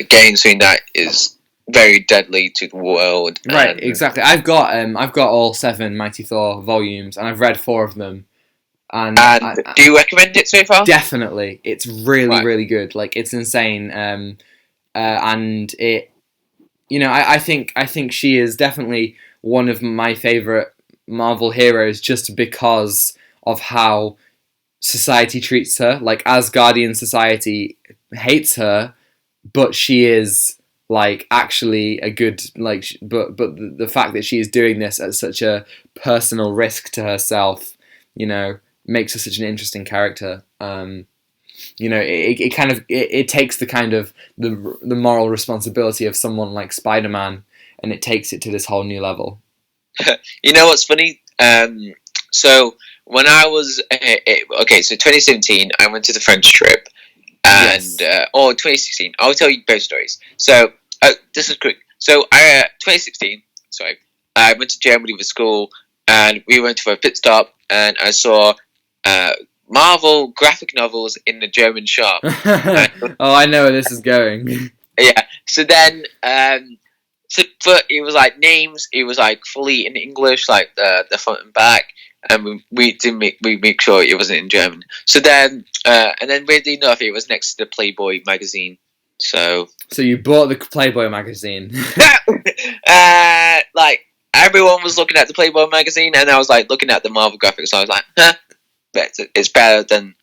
getting something that is very deadly to the world. Right, exactly. I've got all 7 Mighty Thor volumes, and I've read 4 of them. And do you recommend it so far? Definitely, it's really, really good. It's insane. And it, I think she is definitely one of my favorite Marvel heroes, just because of how society treats her. Asgardian society hates her, but she is actually a good but the fact that she is doing this at such a personal risk to herself, makes her such an interesting character. It takes the kind of the moral responsibility of someone like Spider-Man, and it takes it to this whole new level. You know what's funny? So when I was so 2017, I went to the French trip, and 2016. I'll tell you both stories. So this is quick. So 2016. Sorry, I went to Germany with school, and we went for a pit stop, and I saw Marvel graphic novels in the German shop. Oh, I know where this is going. Yeah. So then, but it was names. It was fully in English, the front and back, and we make sure it wasn't in German. So then, and then weirdly enough, it was next to the Playboy magazine. So you bought the Playboy magazine? Everyone was looking at the Playboy magazine, and I was looking at the Marvel graphics. So I was it's better than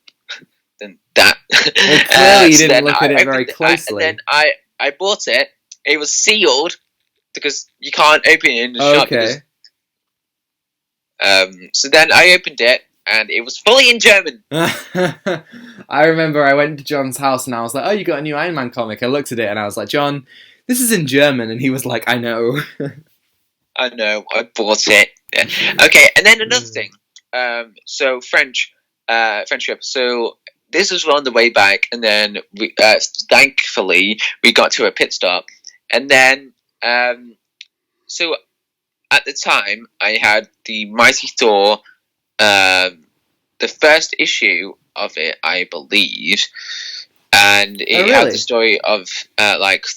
that. Well, clearly you didn't look at it very closely. And then I bought it. It was sealed, because you can't open it in the shop. Okay. So then I opened it, and it was fully in German. I remember I went to John's house, and I was like, "Oh, you got a new Iron Man comic?" I looked at it, and I was like, "John, this is in German," and he was like, "I know." I know. I bought it. Yeah. Okay, and then another thing. So French trip. So this was on the way back, and then we, thankfully, we got to a pit stop, and then so at the time I had the Mighty Thor, the first issue of it, I believe, and it had the story of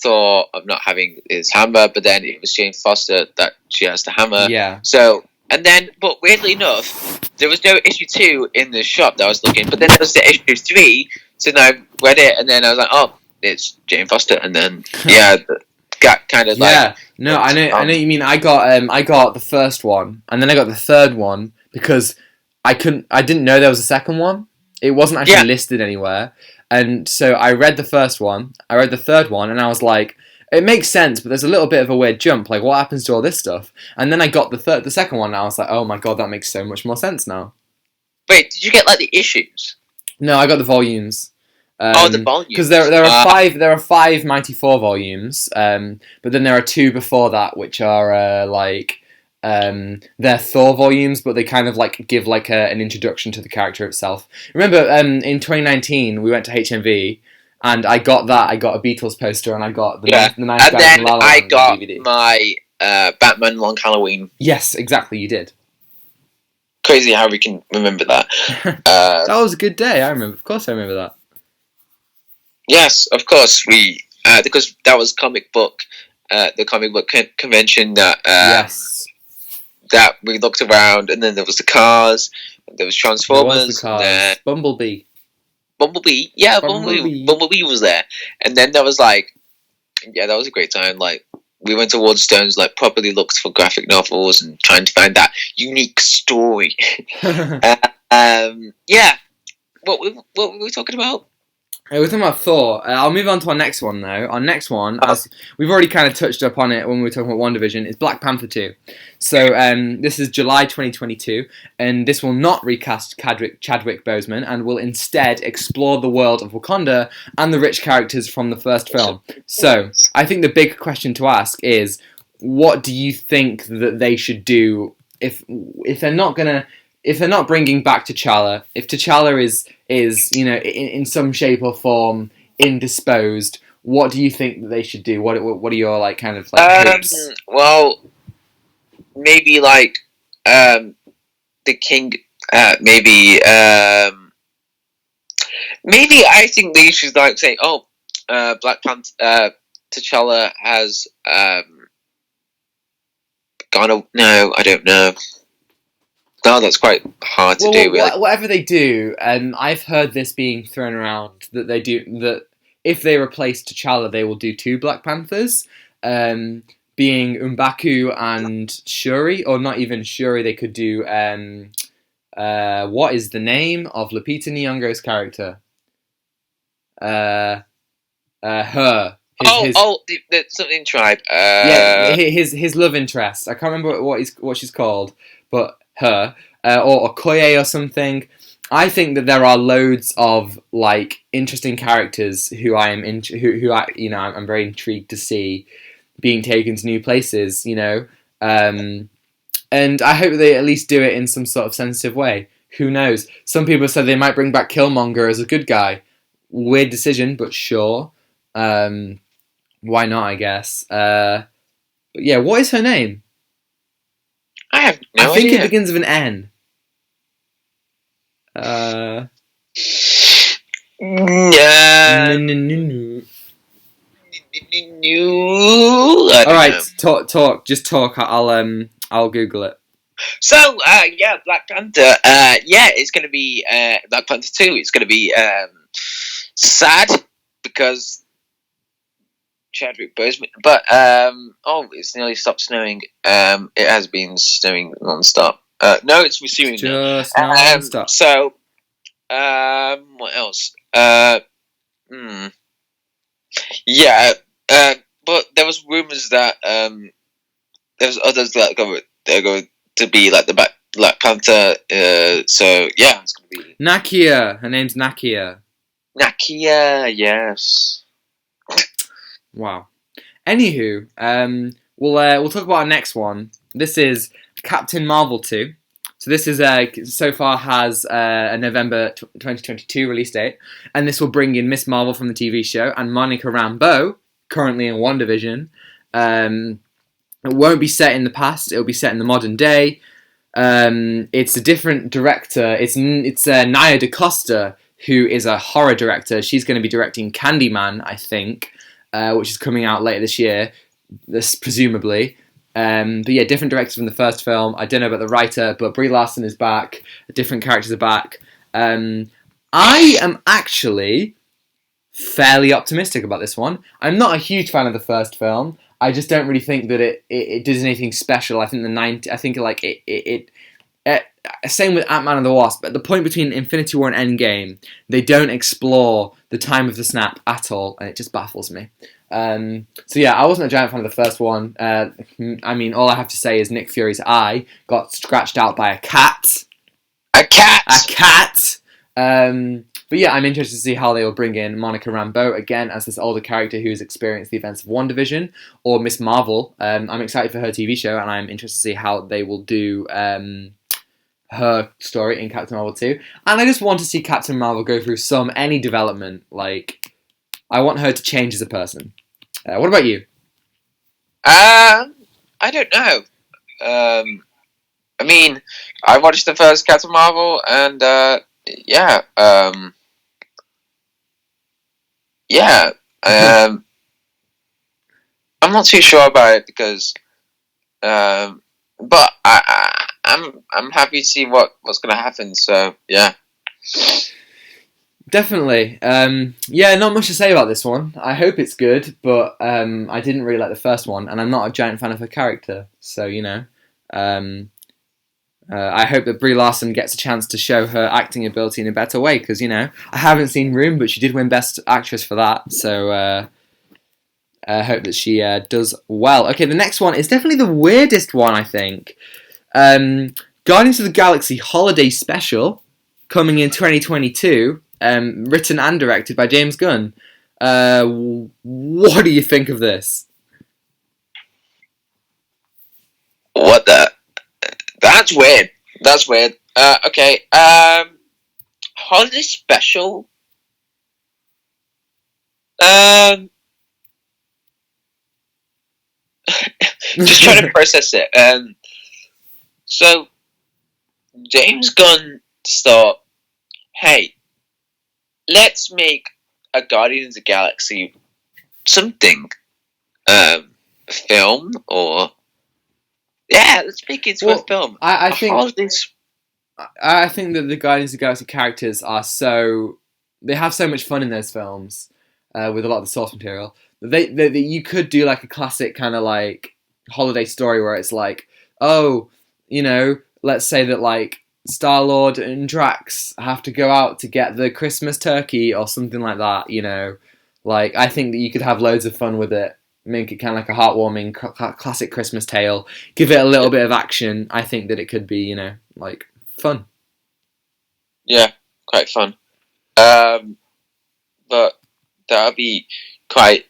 Thor of not having his hammer, but then it was Jane Foster that she has the hammer. Yeah. So. And then, but weirdly enough, there was no issue 2 in the shop that I was looking, but then there was the issue 3, so then I read it, and then I was like, oh, it's Jane Foster, and then, got kind of I know what you mean. I got the first one, and then I got the third one, because I didn't know there was a second one. It wasn't actually Yeah. listed anywhere. And so I read the first one, I read the third one, and I was like, it makes sense, but there's a little bit of a weird jump. Like, what happens to all this stuff? And then I got the second one, and I was like, oh my god, that makes so much more sense now. Wait, did you get like the issues? No, I got the volumes. The volumes. Because there are five Mighty Four volumes, but then there are two before that, which are they're Thor volumes, but they kind of like give like an introduction to the character itself. Remember, in 2019 we went to HMV, and I got a Beatles poster, and I got the Nice and Guys then in La La I Land got DVD. my Batman Long Halloween. Yes, exactly, you did. Crazy how we can remember that. That was a good day. Of course, I remember that. Yes, of course because that was the comic book convention that Yes. that we looked around, and then there was the cars, and there was Transformers, There was the cars. and Bumblebee. Bumblebee, Bumblebee was there, and then there was like, yeah, that was a great time. Like, we went to Waterstones, like properly looked for graphic novels and trying to find that unique story. Yeah, what were we talking about? We're talking about Thor. I'll move on to our next one, though. Our next one, as we've already kind of touched upon it when we were talking about WandaVision, is Black Panther 2. So this is July 2022, and this will not recast Chadwick Boseman, and will instead explore the world of Wakanda and the rich characters from the first film. So I think the big question to ask is, what do you think that they should do if they're not bringing back T'Challa, if T'Challa is in some shape or form indisposed, what do you think that they should do? What are your hopes? Well, maybe like the king. Maybe I think they should like say, Black Panther, T'Challa has gone. No, I don't know. No, that's quite hard to do. Really. Whatever they do, I've heard this being thrown around that they do that if they replace T'Challa, they will do two Black Panthers, being M'Baku and Shuri, or not even Shuri. They could do what is the name of Lupita Nyong'o's character? Her. The something tribe. His love interest. I can't remember what she's called, but her or Okoye or something. I think that there are loads of like interesting characters who I'm very intrigued to see being taken to new places. And I hope they at least do it in some sort of sensitive way. Who knows? Some people said they might bring back Killmonger as a good guy. Weird decision, but sure. Why not? I guess. But yeah, what is her name? I have no idea. I think it begins with an N. Alright, talk. Just talk. I'll Google it. So, Black Panther. It's gonna be Black Panther 2. It's gonna be sad because Chadwick Boseman, but it's nearly stopped snowing. It has been snowing non-stop. No, it's resuming just now. non-stop. So, what else? But there was rumors that there's others that they're going to be like the Black Panther. So yeah, it's going to be Nakia. Her name's Nakia. Nakia, yes. Wow. Anywho, we'll talk about our next one. This is Captain Marvel 2. So this is so far has a November 2022 release date, and this will bring in Miss Marvel from the TV show and Monica Rambeau, currently in WandaVision. It won't be set in the past; it will be set in the modern day. It's a different director. It's Nia DaCosta, who is a horror director. She's going to be directing Candyman, I think, which is coming out later this year, presumably. But yeah, different directors from the first film. I don't know about the writer, but Brie Larson is back. Different characters are back. I am actually fairly optimistic about this one. I'm not a huge fan of the first film. I just don't really think that it does anything special. I think same with Ant-Man and the Wasp. At the point between Infinity War and Endgame, they don't explore the time of the snap at all, and it just baffles me. So yeah, I wasn't a giant fan of the first one. I mean, all I have to say is Nick Fury's eye got scratched out by a cat. A cat! A cat! But yeah, I'm interested to see how they will bring in Monica Rambeau again as this older character who has experienced the events of WandaVision, or Miss Marvel. I'm excited for her TV show, and I'm interested to see how they will do her story in Captain Marvel 2. And I just want to see Captain Marvel go through any development. Like, I want her to change as a person. What about you? I don't know. I mean, I watched the first Captain Marvel, and yeah. I'm not too sure about it because, but I'm happy to see what's going to happen. So yeah. Definitely. Yeah, not much to say about this one. I hope it's good, but I didn't really like the first one, and I'm not a giant fan of her character. So, you know, I hope that Brie Larson gets a chance to show her acting ability in a better way, because, you know, I haven't seen Room, but she did win Best Actress for that, so I hope that she does well. Okay, the next one is definitely the weirdest one, I think. Guardians of the Galaxy Holiday Special, coming in 2022, written and directed by James Gunn. What do you think of this? What the? That's weird. That's weird. Okay. Holiday special. Just trying to process it. So James Gunn thought, hey, let's make a Guardians of the Galaxy something. Film or let's make it into a film. I think that the Guardians of the Galaxy characters are they have so much fun in those films with a lot of the source material. They you could do like a classic kind of like holiday story where it's like, oh, you know, let's say that like Star-Lord and Drax have to go out to get the Christmas turkey or something like that, you know. Like, I think that you could have loads of fun with it. Make it kind of like a heartwarming classic Christmas tale. Give it a little bit of action. I think that it could be, you know, like, fun. Yeah, quite fun. But that would be quite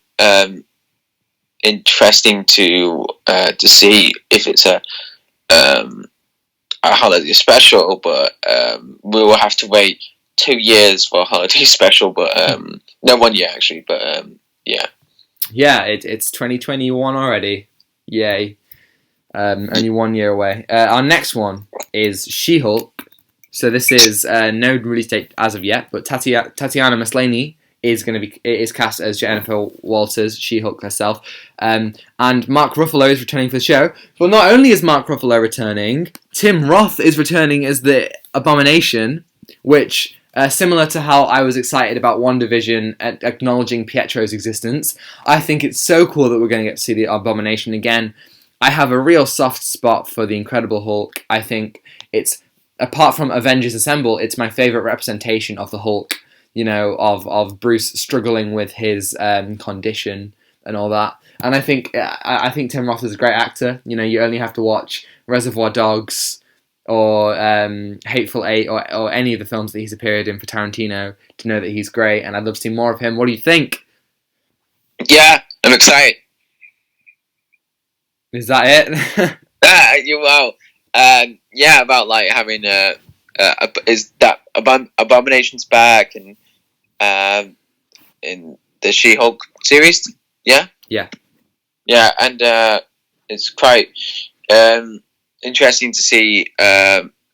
interesting to see if it's a holiday special, but we will have to wait 2 years for a holiday special, but no, 1 year actually, but yeah. Yeah, it's 2021 already. Yay. Only 1 year away. Our next one is She-Hulk. So this is no release date as of yet, but Tatiana Maslany is cast as Jennifer Walters, She-Hulk herself. And Mark Ruffalo is returning for the show. But not only is Mark Ruffalo returning, Tim Roth is returning as the Abomination, which, similar to how I was excited about WandaVision at acknowledging Pietro's existence, I think it's so cool that we're going to get to see the Abomination again. I have a real soft spot for the Incredible Hulk. I think it's, apart from Avengers Assemble, it's my favourite representation of the Hulk, you know, of Bruce struggling with his condition and all that. And I think Tim Roth is a great actor. You know, you only have to watch Reservoir Dogs or Hateful Eight or any of the films that he's appeared in for Tarantino to know that he's great, and I'd love to see more of him. What do you think? Yeah, I'm excited. Is that it? Wow. Yeah, about like having is that Abomination's back and in the She-Hulk series? Yeah. Yeah. Yeah, and it's quite interesting to see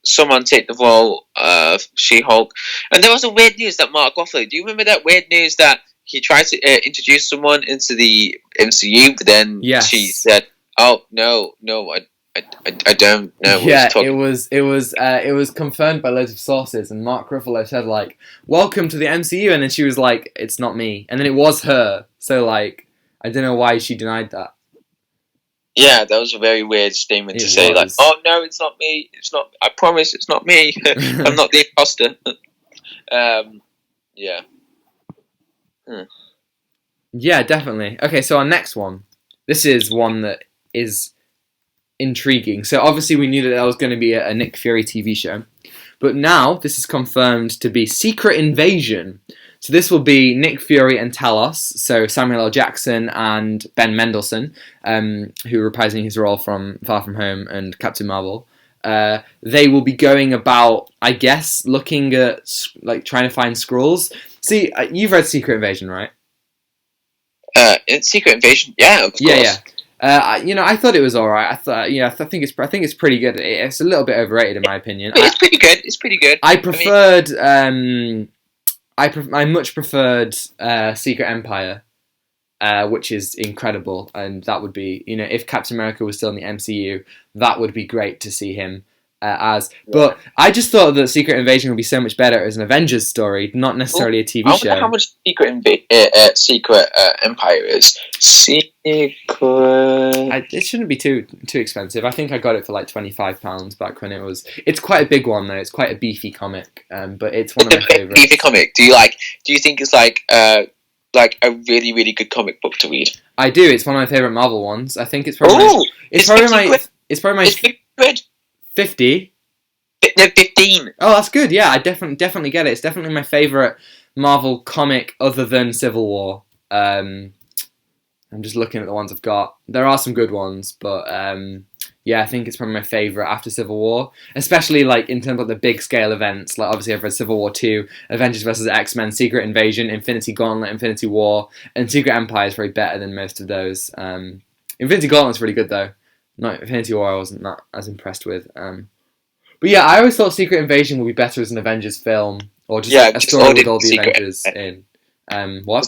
someone take the role of She-Hulk. And there was a weird news that Mark Ruffalo. Do you remember that weird news that he tried to introduce someone into the MCU, but then she said, "Oh no, I don't know." Yeah, it was confirmed by loads of sources, and Mark Ruffalo said like, "Welcome to the MCU," and then she was like, "It's not me," and then it was her. So like, I don't know why she denied that. Yeah, that was a very weird statement to It say. Like, was. oh no, it's not me. It's not. I promise, it's not me. I'm not the imposter. Yeah. Yeah, definitely. Okay, so our next one. This is one that is intriguing. So obviously we knew that there was going to be a Nick Fury TV show, but now this is confirmed to be Secret Invasion. So this will be Nick Fury and Talos, so Samuel L. Jackson and Ben Mendelsohn, who are reprising his role from Far From Home and Captain Marvel. They will be going about, I guess, looking at, like, trying to find Skrulls. See, you've read Secret Invasion, right? It's Secret Invasion, yeah, of course. Yeah. I thought it was alright. I think it's pretty good. It's a little bit overrated in my opinion. It's pretty good. It's pretty good. I preferred. I much preferred Secret Empire, which is incredible, and that would be, if Captain America was still in the MCU, that would be great to see him as. Yeah. But I just thought that Secret Invasion would be so much better as an Avengers story, not necessarily a TV show. I wonder how much Secret Empire is. Secret. It shouldn't be too expensive. I think I got it for like £25 back when it was. It's quite a big one though. It's quite a beefy comic, but it's one of my favourites. Beefy comic. Do you think it's like a really, really good comic book to read? I do. It's one of my favourite Marvel ones. I think it's probably. It's probably my. It's 50 quid. 50? No, 15. Oh, that's good. Yeah, I definitely get it. It's definitely my favourite Marvel comic other than Civil War. I'm just looking at the ones I've got. There are some good ones, but yeah, I think it's probably my favourite after Civil War. Especially like in terms of the big scale events. Like obviously I've read Civil War 2, Avengers vs. X-Men, Secret Invasion, Infinity Gauntlet, Infinity War, and Secret Empire is very better than most of those. Infinity Gauntlet's really good though. Not Infinity War I wasn't that as impressed with. But yeah, I always thought Secret Invasion would be better as an Avengers film, or just a story with all the Avengers in. What?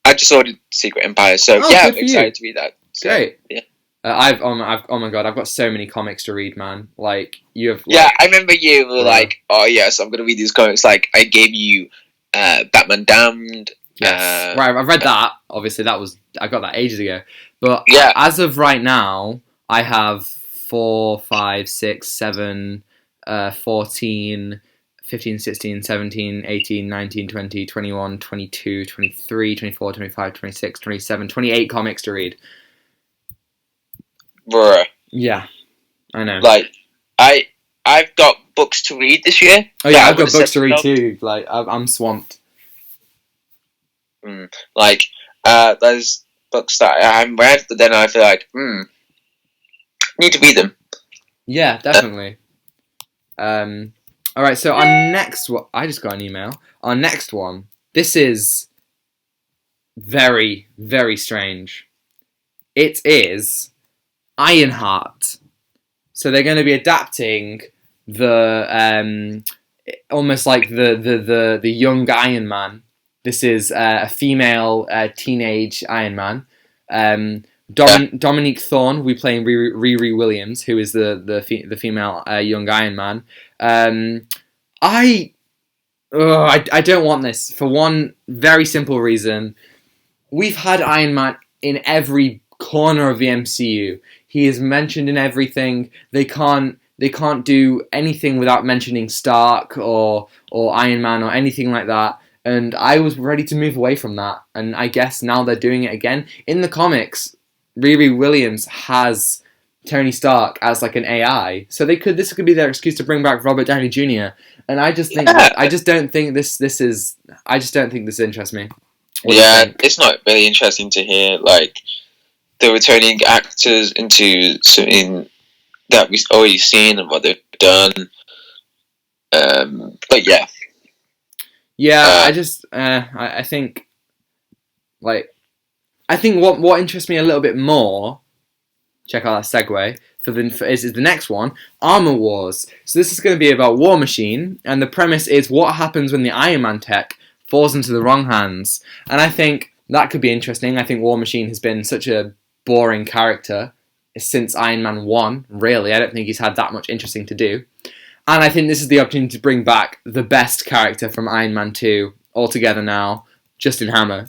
I just ordered Secret Empire, so yeah, I'm excited to read that. So, great. Yeah. Oh my god, I've got so many comics to read, man. Like you have. Yeah, I remember you were like, oh yes, I'm gonna read these comics. Like I gave you Batman Damned. Yes. Right, I've read that. Obviously, I got that ages ago. But yeah, as of right now, I have 4, 5, 6, 7, 14, 15, 16, 17, 18, 19, 20, 21, 22, 23, 24, 25, 26, 27, 28 comics to read. Bruh. Yeah, I know. Like, I've got books to read this year. Oh yeah, I've got books to read too. Like, I'm swamped. Like, there's books that I haven't read, but then I feel like, need to read them. Yeah, definitely. All right, so our next one, I just got an email. Our next one, this is very, very strange. It is Ironheart. So they're going to be adapting the almost like the young Iron Man. This is a female teenage Iron Man. Dominique Thorne will be playing Riri Williams, who is the female young Iron Man. I don't want this for one very simple reason. We've had Iron Man in every corner of the MCU. He is mentioned in everything. They can't do anything without mentioning Stark or Iron Man or anything like that. And I was ready to move away from that. And I guess now they're doing it again. In the comics, Riri Williams has Tony Stark as like an AI, so this could be their excuse to bring back Robert Downey Jr. And I just think I just don't think this interests me. Yeah, it's not really interesting to hear like the returning actors into something that we've already seen and what they've done. But yeah. Yeah, I think what interests me a little bit more, check out that segue, is the next one, Armor Wars. So this is going to be about War Machine, and the premise is what happens when the Iron Man tech falls into the wrong hands. And I think that could be interesting. I think War Machine has been such a boring character since Iron Man 1, really. I don't think he's had that much interesting to do. And I think this is the opportunity to bring back the best character from Iron Man 2 altogether now, Justin Hammer.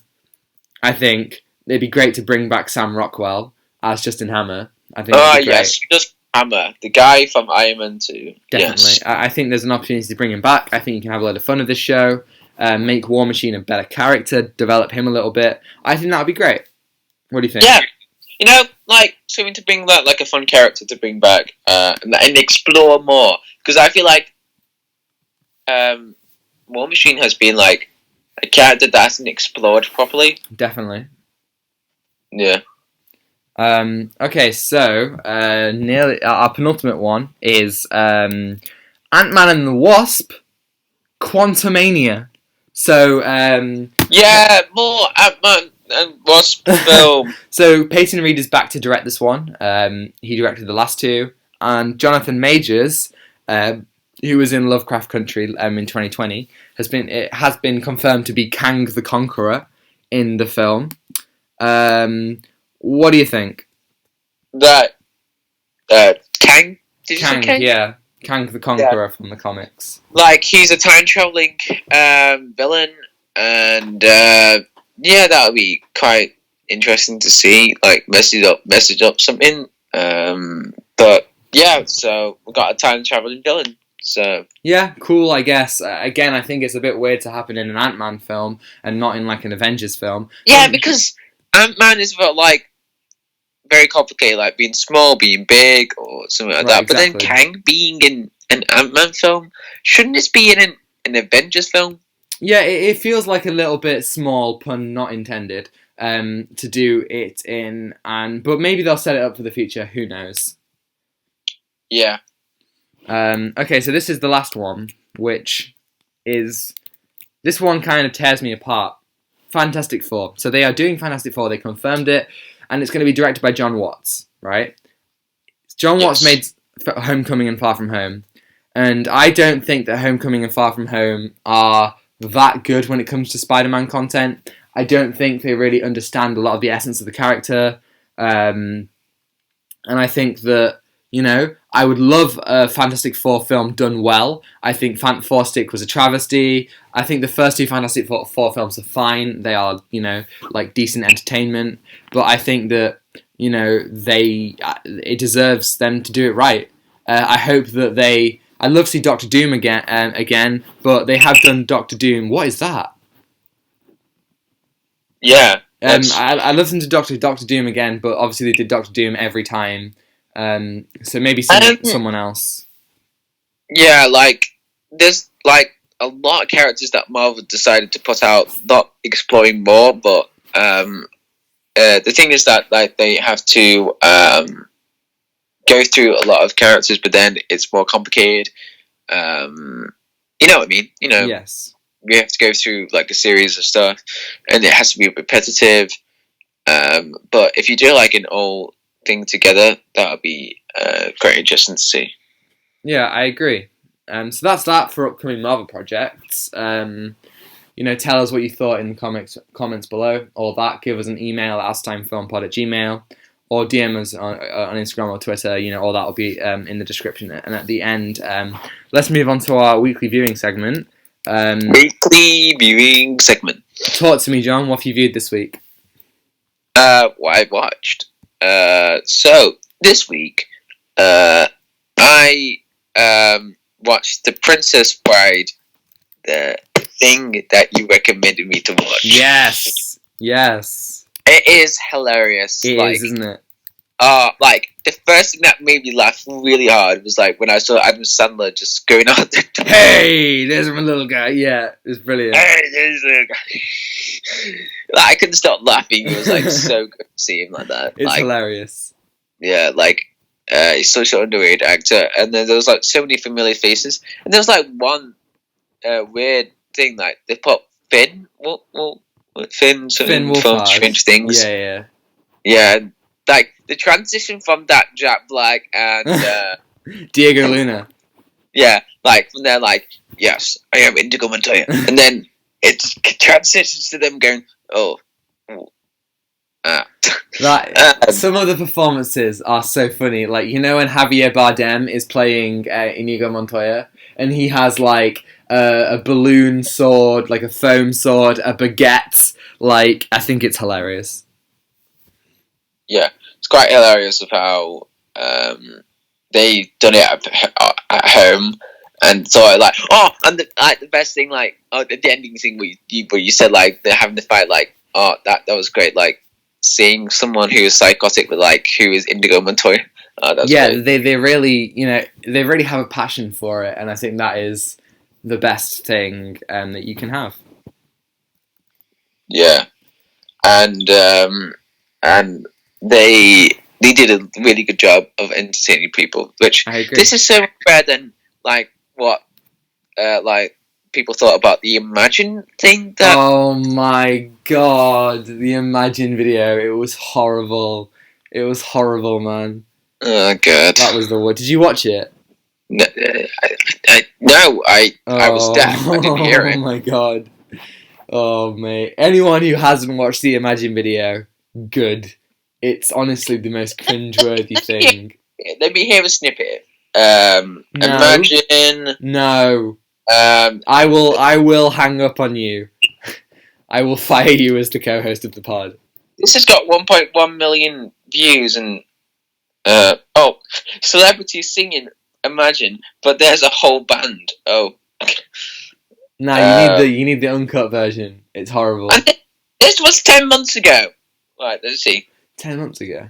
I think it'd be great to bring back Sam Rockwell as Justin Hammer. I think it'd be great. Yes, just Hammer, the guy from Iron Man 2. Definitely. Yes. I think there's an opportunity to bring him back. I think you can have a lot of fun with this show, make War Machine a better character, develop him a little bit. I think that would be great. What do you think? Yeah, like something to bring that, like a fun character to bring back, and explore more. Because I feel like War Machine has been like a character that hasn't explored properly. Definitely. Yeah. Okay, so nearly our penultimate one is Ant-Man and the Wasp, Quantumania. So more Ant-Man and Wasp film. So Peyton Reed is back to direct this one. He directed the last two, and Jonathan Majors, who was in Lovecraft Country in 2020, has been confirmed to be Kang the Conqueror in the film. What do you think? That Kang? Did you say Kang? Yeah. Kang the Conqueror from the comics. Like, he's a time-travelling villain, and that would be quite interesting to see, like, message up something. But, yeah, so we got a time-travelling villain, so... Yeah, cool, I guess. Again, I think it's a bit weird to happen in an Ant-Man film, and not in, like, an Avengers film. Yeah, because Ant-Man is about, like, very complicated, like being small, being big, or something like that. Exactly. But then Kang being in an Ant-Man film, shouldn't this be in an Avengers film? Yeah, it feels like a little bit small, pun not intended, to do it in, but maybe they'll set it up for the future. Who knows? Yeah. Okay, so this is the last one, which is this one kind of tears me apart. Fantastic Four. So they are doing Fantastic Four. They confirmed it. And it's going to be directed by John Watts, right? John Watts made Homecoming and Far From Home. And I don't think that Homecoming and Far From Home are that good when it comes to Spider-Man content. I don't think they really understand a lot of the essence of the character. And I think that, I would love a Fantastic Four film done well. I think Four Stick was a travesty. I think the first two Fantastic Four films are fine. They are, like decent entertainment. But I think that, it deserves them to do it right. I hope that I'd love to see Doctor Doom again, but they have done Doctor Doom. What is that? Yeah. I love them to Doctor Doom again, but obviously they did Doctor Doom every time. So maybe someone else. Yeah, like there's like a lot of characters that Marvel decided to put out, not exploring more. But the thing is that like they have to go through a lot of characters, but then it's more complicated. You know what I mean? Yes. We have to go through like a series of stuff, and it has to be repetitive. But if you do like an all thing together, that would be quite interesting to see. Yeah, I agree. So that's that for upcoming Marvel projects. Tell us what you thought in the comments below. All that, give us an email at astimefilmpod@gmail.com or DM us on Instagram or Twitter. All that will be in the description. And at the end, let's move on to our weekly viewing segment. Weekly viewing segment. Talk to me, John. What have you viewed this week? What I watched. So this week, I watched The Princess Bride, the thing that you recommended me to watch. Yes. It is hilarious. It is, isn't it? Like the first thing that made me laugh really hard was like when I saw Adam Sandler just going out there. Hey, there's my little guy. Yeah, it's brilliant. Hey, there's a little guy. Like, I couldn't stop laughing. It was like so good to see him like that. It's like, hilarious. Yeah, like he's such an underrated actor, and then there was like so many familiar faces, and there was like one weird thing, like they put Finn, Finn from Strange Things. Yeah. Like the transition from that Jack Black and Diego Luna. Yeah, like when they're like, yes, I am Indigo Montoya, and then it transitions to them going, some of the performances are so funny. Like, when Javier Bardem is playing Inigo Montoya, and he has like a balloon sword, like a foam sword, a baguette. Like, I think it's hilarious. Yeah. it's quite hilarious of how they done it at home, and so like, and the best thing, like, the ending thing where you said, like, they're having the fight, like, that was great, like, seeing someone who is psychotic, but, like, who is Indigo Montoya. That's great. they really, they really have a passion for it, and I think that is the best thing that you can have. Yeah, and they did a really good job of entertaining people, which I agree. This is so much better than like what like people thought about the Imagine thing. Oh my god, the Imagine video! It was horrible. It was horrible, man. Oh god, that was the word. Did you watch it? No, I was deaf. I didn't hear it. Oh my god. Oh mate, anyone who hasn't watched the Imagine video, good. It's honestly the most cringeworthy thing. Let me hear a snippet. No. Imagine. No. I will hang up on you. I will fire you as the co-host of the pod. This has got 1.1 million views and celebrities singing Imagine, but there's a whole band. Oh. No, you need the uncut version. It's horrible. And this was 10 months ago. Right, let's see. 10 months ago.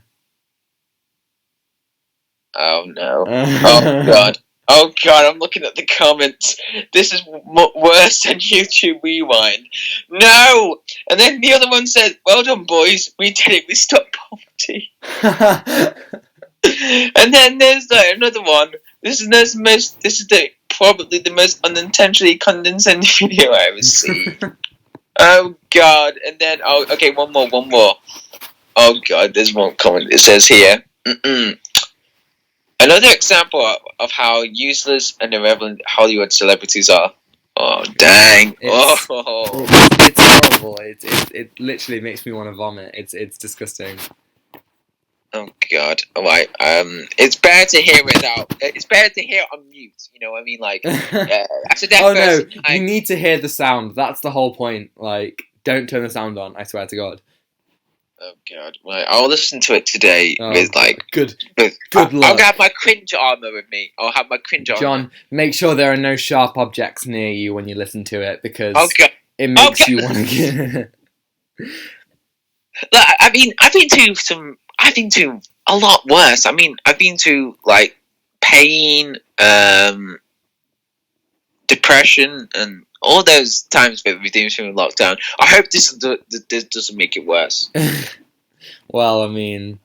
Oh no. Oh god. Oh god, I'm looking at the comments. This is worse than YouTube Rewind. No! And then the other one said, "Well done, boys. We did it. We stopped poverty." And then there's another one. This is probably the most unintentionally condescending video I ever seen. Oh god. And then okay, one more. Oh god, there's one comment. It says here. Another example of how useless and irrelevant Hollywood celebrities are. Oh dang! It's horrible. It literally makes me want to vomit. It's disgusting. Oh god! Alright. It's better to hear without. It's better to hear on mute. You know what I mean? Like, as a deaf person, no! You need to hear the sound. That's the whole point. Like, don't turn the sound on. I swear to God. Oh god! Right, I'll listen to it today with like good luck. I'll have my cringe armor with me. I'll have my cringe armor. John, make sure there are no sharp objects near you when you listen to it because it makes you want to get. Look, I mean, I've been to a lot worse. I mean, I've been to like pain, depression, and all those times we've been through lockdown. I hope this doesn't make it worse. Well, I mean,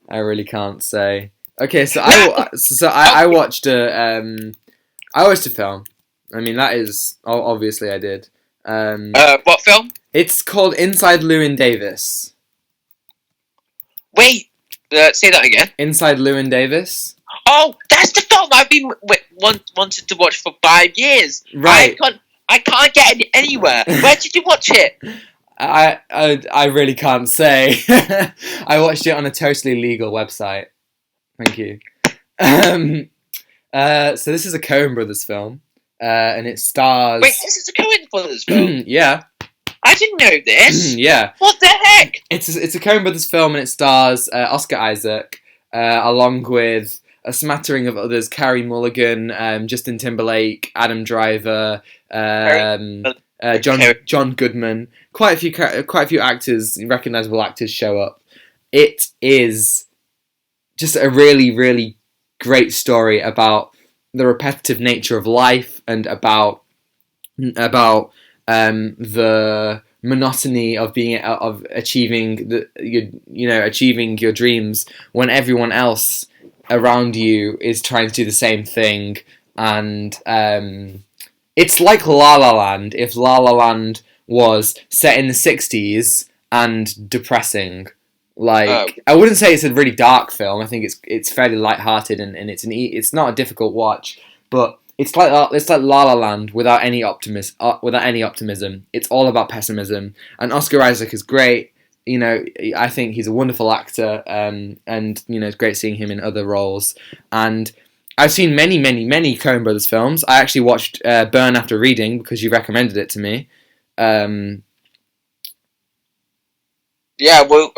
I really can't say. Okay, so I watched a film. I mean, that is obviously I did. What film? It's called Inside Llewyn Davis. Wait, say that again. Inside Llewyn Davis. Oh, that's the film I've been wanted to watch for 5 years. Right. I can't get it anywhere. Where did you watch it? I really can't say. I watched it on a totally legal website. Thank you. So this is a Coen Brothers film, and it stars. Wait, this is a Coen Brothers film. Yeah. I didn't know this. Yeah. What the heck? It's a Coen Brothers film, and it stars Oscar Isaac, along with a smattering of others: Carey Mulligan, Justin Timberlake, Adam Driver, John Goodman. Quite a few actors, recognizable actors, show up. It is just a really, really great story about the repetitive nature of life and about the monotony of achieving achieving your dreams when everyone else around you is trying to do the same thing. And it's like La La Land if La La Land was set in the 60s and depressing. Like, I wouldn't say it's a really dark film. I think it's fairly lighthearted and it's not a difficult watch, but it's like La La Land without any optimism. It's all about pessimism. And Oscar Isaac is great. You know, I think he's a wonderful actor, and you know, it's great seeing him in other roles. And I've seen many, many, many Coen Brothers films. I actually watched Burn After Reading because you recommended it to me. Yeah, well,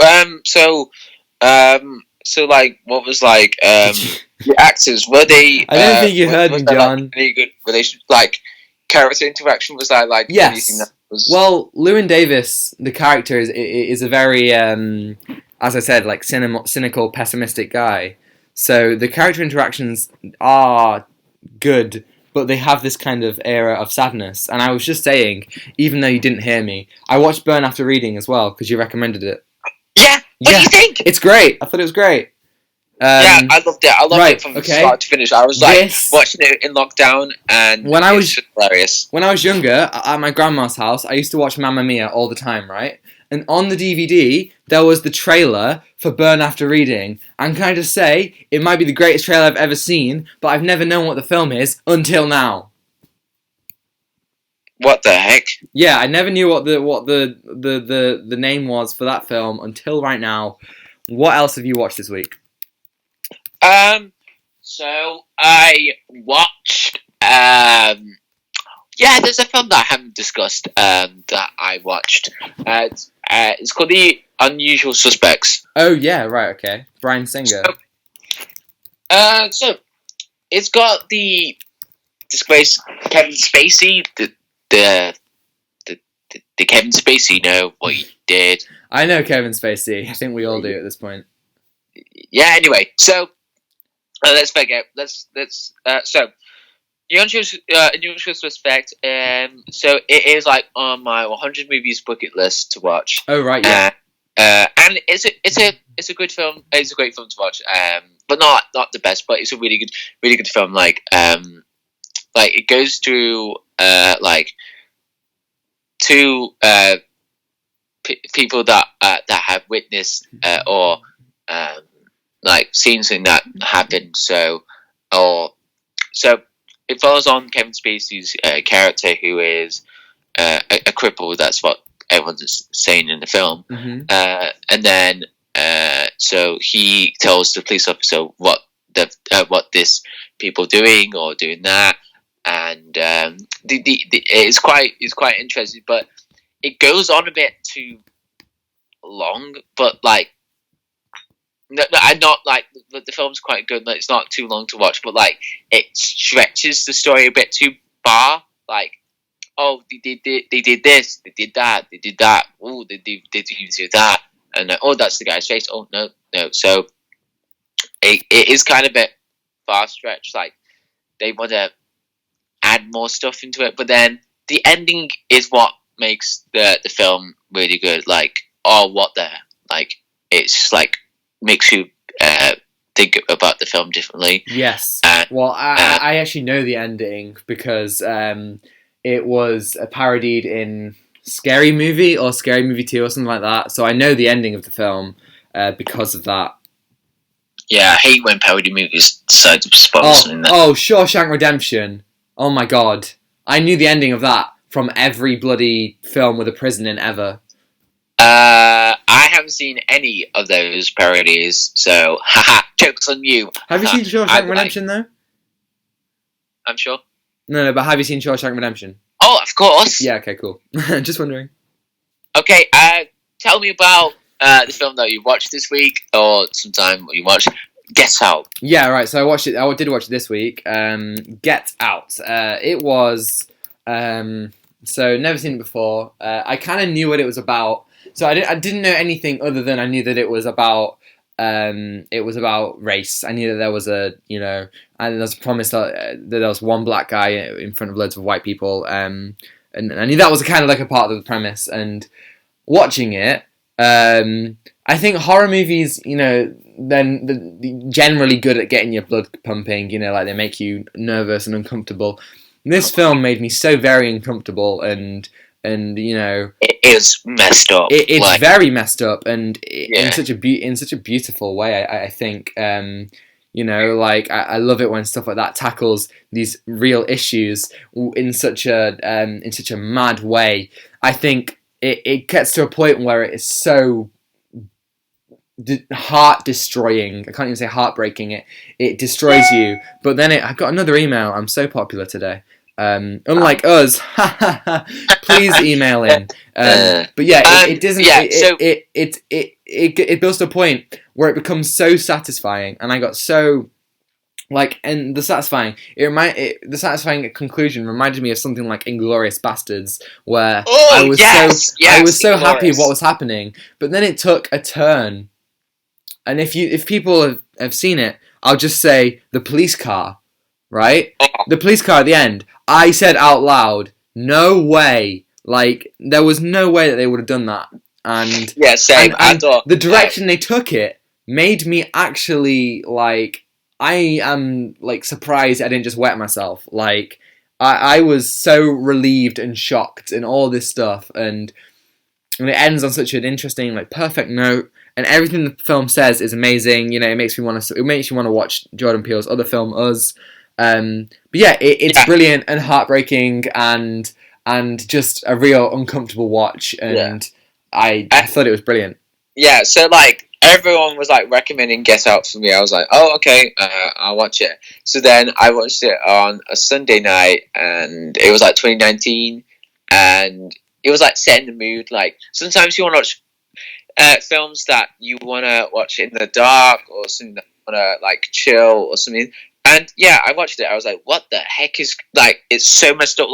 So, like, what was like the actors? Were they? I don't think you heard me, John. Like, any good relation? Like, character interaction? Was that like anything that was? Well, Llewyn Davis, the character, is a very, as I said, like cynical, pessimistic guy. So the character interactions are good, but they have this kind of era of sadness. And I was just saying, even though you didn't hear me, I watched Burn After Reading as well because you recommended it. Yeah. What do you think? It's great. I thought it was great. Yeah, I loved it. I loved it from start to finish. I was like watching it in lockdown, and when it was just hilarious. When I was younger, at my grandma's house, I used to watch Mamma Mia all the time, right? And on the DVD, there was the trailer for Burn After Reading. And can I just say, it might be the greatest trailer I've ever seen, but I've never known what the film is until now. What the heck? Yeah, I never knew what the name was for that film until right now. What else have you watched this week? So I watched, yeah, there's a film that I haven't discussed, that I watched. It's called The Unusual Suspects. Oh, yeah, right, okay. Bryan Singer. So it's got the disgraced Kevin Spacey, the Kevin Spacey, you know, what he did. I know Kevin Spacey. I think we all do at this point. Yeah, anyway, so let's forget. So The Unusual Suspect. So it is like on my 100 movies bucket list to watch. Oh right, yeah. And it's a good film. It's a great film to watch. But not the best. But it's a really good film. Like it goes through like two people that have witnessed or like seen something that happened. So it follows on Kevin Spacey's character, who is a cripple. That's what everyone's saying in the film. Mm-hmm. And then so he tells the police officer what this people doing or doing that, and it's quite interesting, but it goes on a bit too long. But like, no, I'm not like the film's quite good. It's not too long to watch, but like it stretches the story a bit too far. Like, oh, they did this, they did that. Oh, they did do that, and oh, that's the guy's face. Oh no. So it is kind of a bit far stretched. Like they want to add more stuff into it, but then the ending is what makes the film really good. Like, oh, what the like? It's like makes you think about the film differently. Yes. Well, I actually know the ending because it was parodied in Scary Movie or Scary Movie 2 or something like that. So I know the ending of the film because of that. Yeah, I hate when parody movies decide to spoil something. Oh, Shawshank Redemption. Oh my god. I knew the ending of that from every bloody film with a prison in ever. I haven't seen any of those parodies, so haha, joke's on you. Have you seen Shawshank Redemption though? I'm sure. No, but have you seen Shawshank Redemption? Oh, of course. Yeah, okay, cool. Just wondering. Okay, tell me about the film that you watched this week, or sometime you watched. Get Out. Yeah, right. So I watched it. I did watch it this week. Get Out. It was so never seen it before. I kind of knew what it was about. So I didn't know anything other than I knew that it was about race. I knew that there was and there was a promise that there was one black guy in front of loads of white people. And I knew that was kind of like a part of the premise. And watching it, I think horror movies, they're generally good at getting your blood pumping. Like they make you nervous and uncomfortable. This film made me so very uncomfortable and it is messed up. It's very messed up, and in such a beautiful way. I think I love it when stuff like that tackles these real issues in such a mad way. I think it gets to a point where it is so heart destroying. I can't even say heartbreaking. It destroys you. But then I got another email. I'm so popular today. Unlike us, please email in. But yeah, it doesn't. it builds to a point where it becomes so satisfying, and I got so and the satisfying conclusion reminded me of something like Inglourious Bastards, where I was so happy with what was happening, but then it took a turn. And if people have seen it, I'll just say the police car, right? The police car at the end. I said out loud, "No way!" Like there was no way that they would have done that. And same. And I thought the direction they took it made me actually I am surprised I didn't just wet myself. Like I was so relieved and shocked and all this stuff, and it ends on such an interesting, perfect note. And everything the film says is amazing. You know, it makes you want to watch Jordan Peele's other film, Us. But yeah, it's brilliant and heartbreaking and just a real uncomfortable watch. And I thought it was brilliant. Yeah, so everyone was recommending Get Out for me. I was like, oh, okay, I'll watch it. So then I watched it on a Sunday night, and it was 2019, and it was set in the mood. Sometimes you want to watch films that you want to watch in the dark, or something that you want to chill or something. And yeah, I watched it. I was like, what the heck is it's so messed up.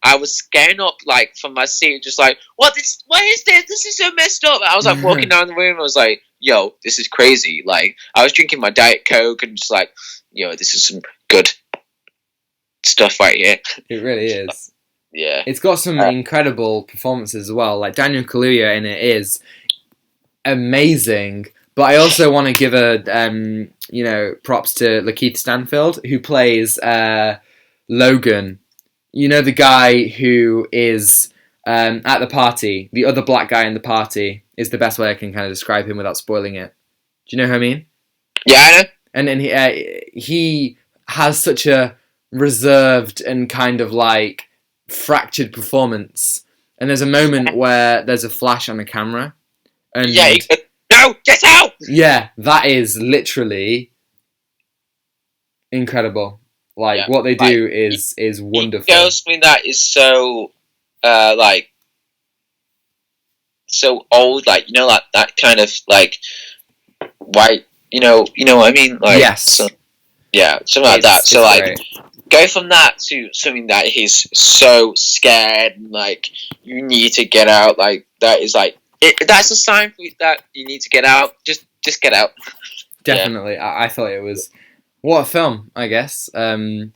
I was scaring up from my seat, just what is this? This is so messed up. I was walking down the room. I was like, yo, this is crazy. I was drinking my Diet Coke and just yo, this is some good stuff right here. It really is. Yeah, it's got some incredible performances as well. Daniel Kaluuya in it is amazing, but I also want to give props to Lakeith Stanfield, who plays Logan. You know, the guy who is at the party, the other black guy in the party, is the best way I can kind of describe him without spoiling it. Do you know who I mean? Yeah, I know. And then he has such a reserved and kind of fractured performance. And there's a moment where there's a flash on the camera. And no, get out! Yeah, that is literally incredible. What they do is wonderful. It tells me that is so, so old, that kind of, white, you know what I mean? Yes. Something like that. So, great. Go from that to something that he's so scared, and, you need to get out, that is, that's a sign for you that you need to get out. Just get out. Definitely. Yeah. I thought it was... What a film, I guess. I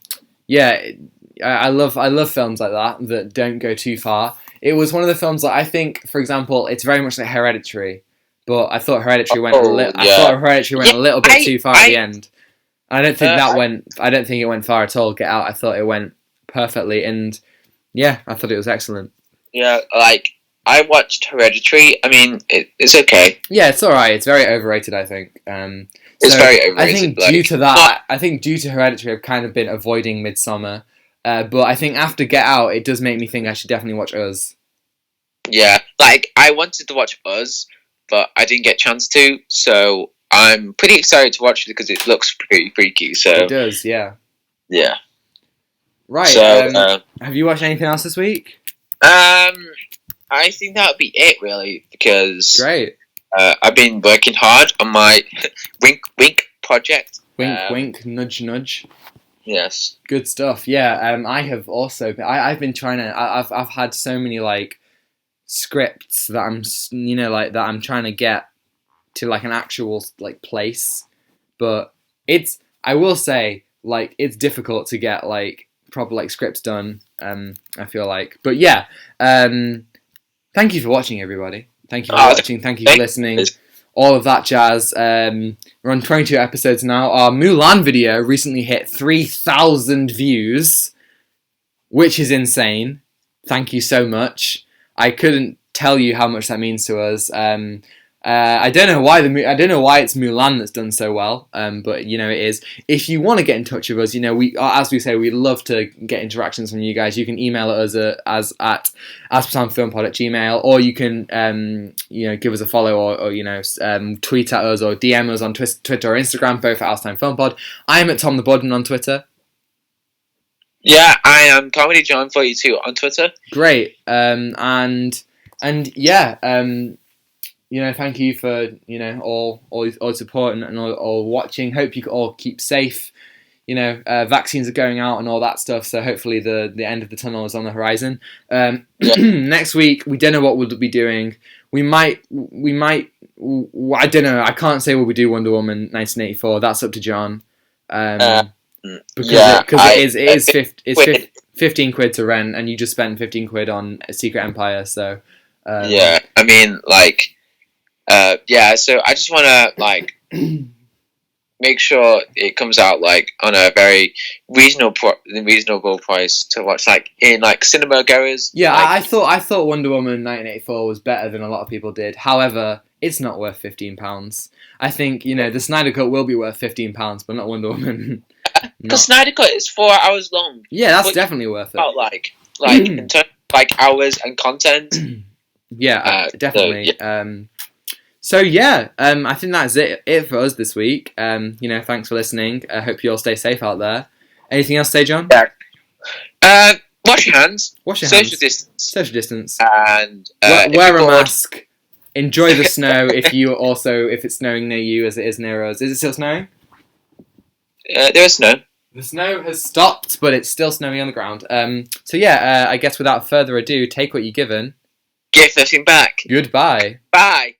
love films like that don't go too far. It was one of the films that I think, for example, it's very much like Hereditary, but I thought Hereditary went a little bit too far at the end. I don't think I don't think it went far at all. Get Out, I thought it went perfectly, and yeah, I thought it was excellent. Yeah, I watched Hereditary. I mean, it's okay. Yeah, it's alright. It's very overrated, I think. It's very overrated. I think due to Hereditary, I've kind of been avoiding Midsommar. But I think after Get Out, it does make me think I should definitely watch Us. Yeah, I wanted to watch Us, but I didn't get a chance to. So I'm pretty excited to watch it because it looks pretty freaky. So it does, yeah. Yeah. Right. So, have you watched anything else this week? I think that would be it, really, because great. I've been working hard on my wink project. Wink, nudge, nudge. Yes. Good stuff. Yeah. I have also. I've been trying to. I've had so many scripts that I'm that I'm trying to get to an actual place, but I will say it's difficult to get proper scripts done. I feel but yeah. Thank you for watching, everybody. Thank you for watching. Thank you for listening. All of that jazz. We're on 22 episodes now. Our Mulan video recently hit 3,000 views, which is insane. Thank you so much. I couldn't tell you how much that means to us. I don't know why it's Mulan that's done so well, but it is. If you want to get in touch with us, we, as we say, we love to get interactions from you guys. You can email us at aspartamfilmpod@gmail.com, or you can give us a follow or tweet at us or DM us on Twitter or Instagram, both at aspartamfilmpod. I am at Tom the Budden on Twitter. Yeah, I am ComedyJohn42 on Twitter. Great, and yeah. thank you for all support and all watching. Hope you all keep safe. Vaccines are going out and all that stuff. So hopefully the end of the tunnel is on the horizon. Next week we don't know what we'll be doing. We might. I don't know. I can't say what we do Wonder Woman 1984. That's up to John. Because it's 15 quid to rent, and you just spent 15 quid on Secret Empire. So I mean, so I just want to make sure it comes out on a very reasonable price to watch, in cinema goers. Yeah, I thought Wonder Woman 1984 was better than a lot of people did. However, it's not worth £15. I think the Snyder Cut will be worth £15, but not Wonder Woman. The Snyder Cut is 4 hours long. Yeah, that's definitely worth it. In terms of hours and content. Yeah, definitely. So, I think that's it for us this week. Thanks for listening. I hope you all stay safe out there. Anything else to say, John? Yeah. Wash your hands. Social distance. And wear a mask. Enjoy the snow if it's snowing near you as it is near us. Is it still snowing? There is snow. The snow has stopped, but it's still snowing on the ground. I guess without further ado, take what you're given. Give nothing back. Goodbye. Bye.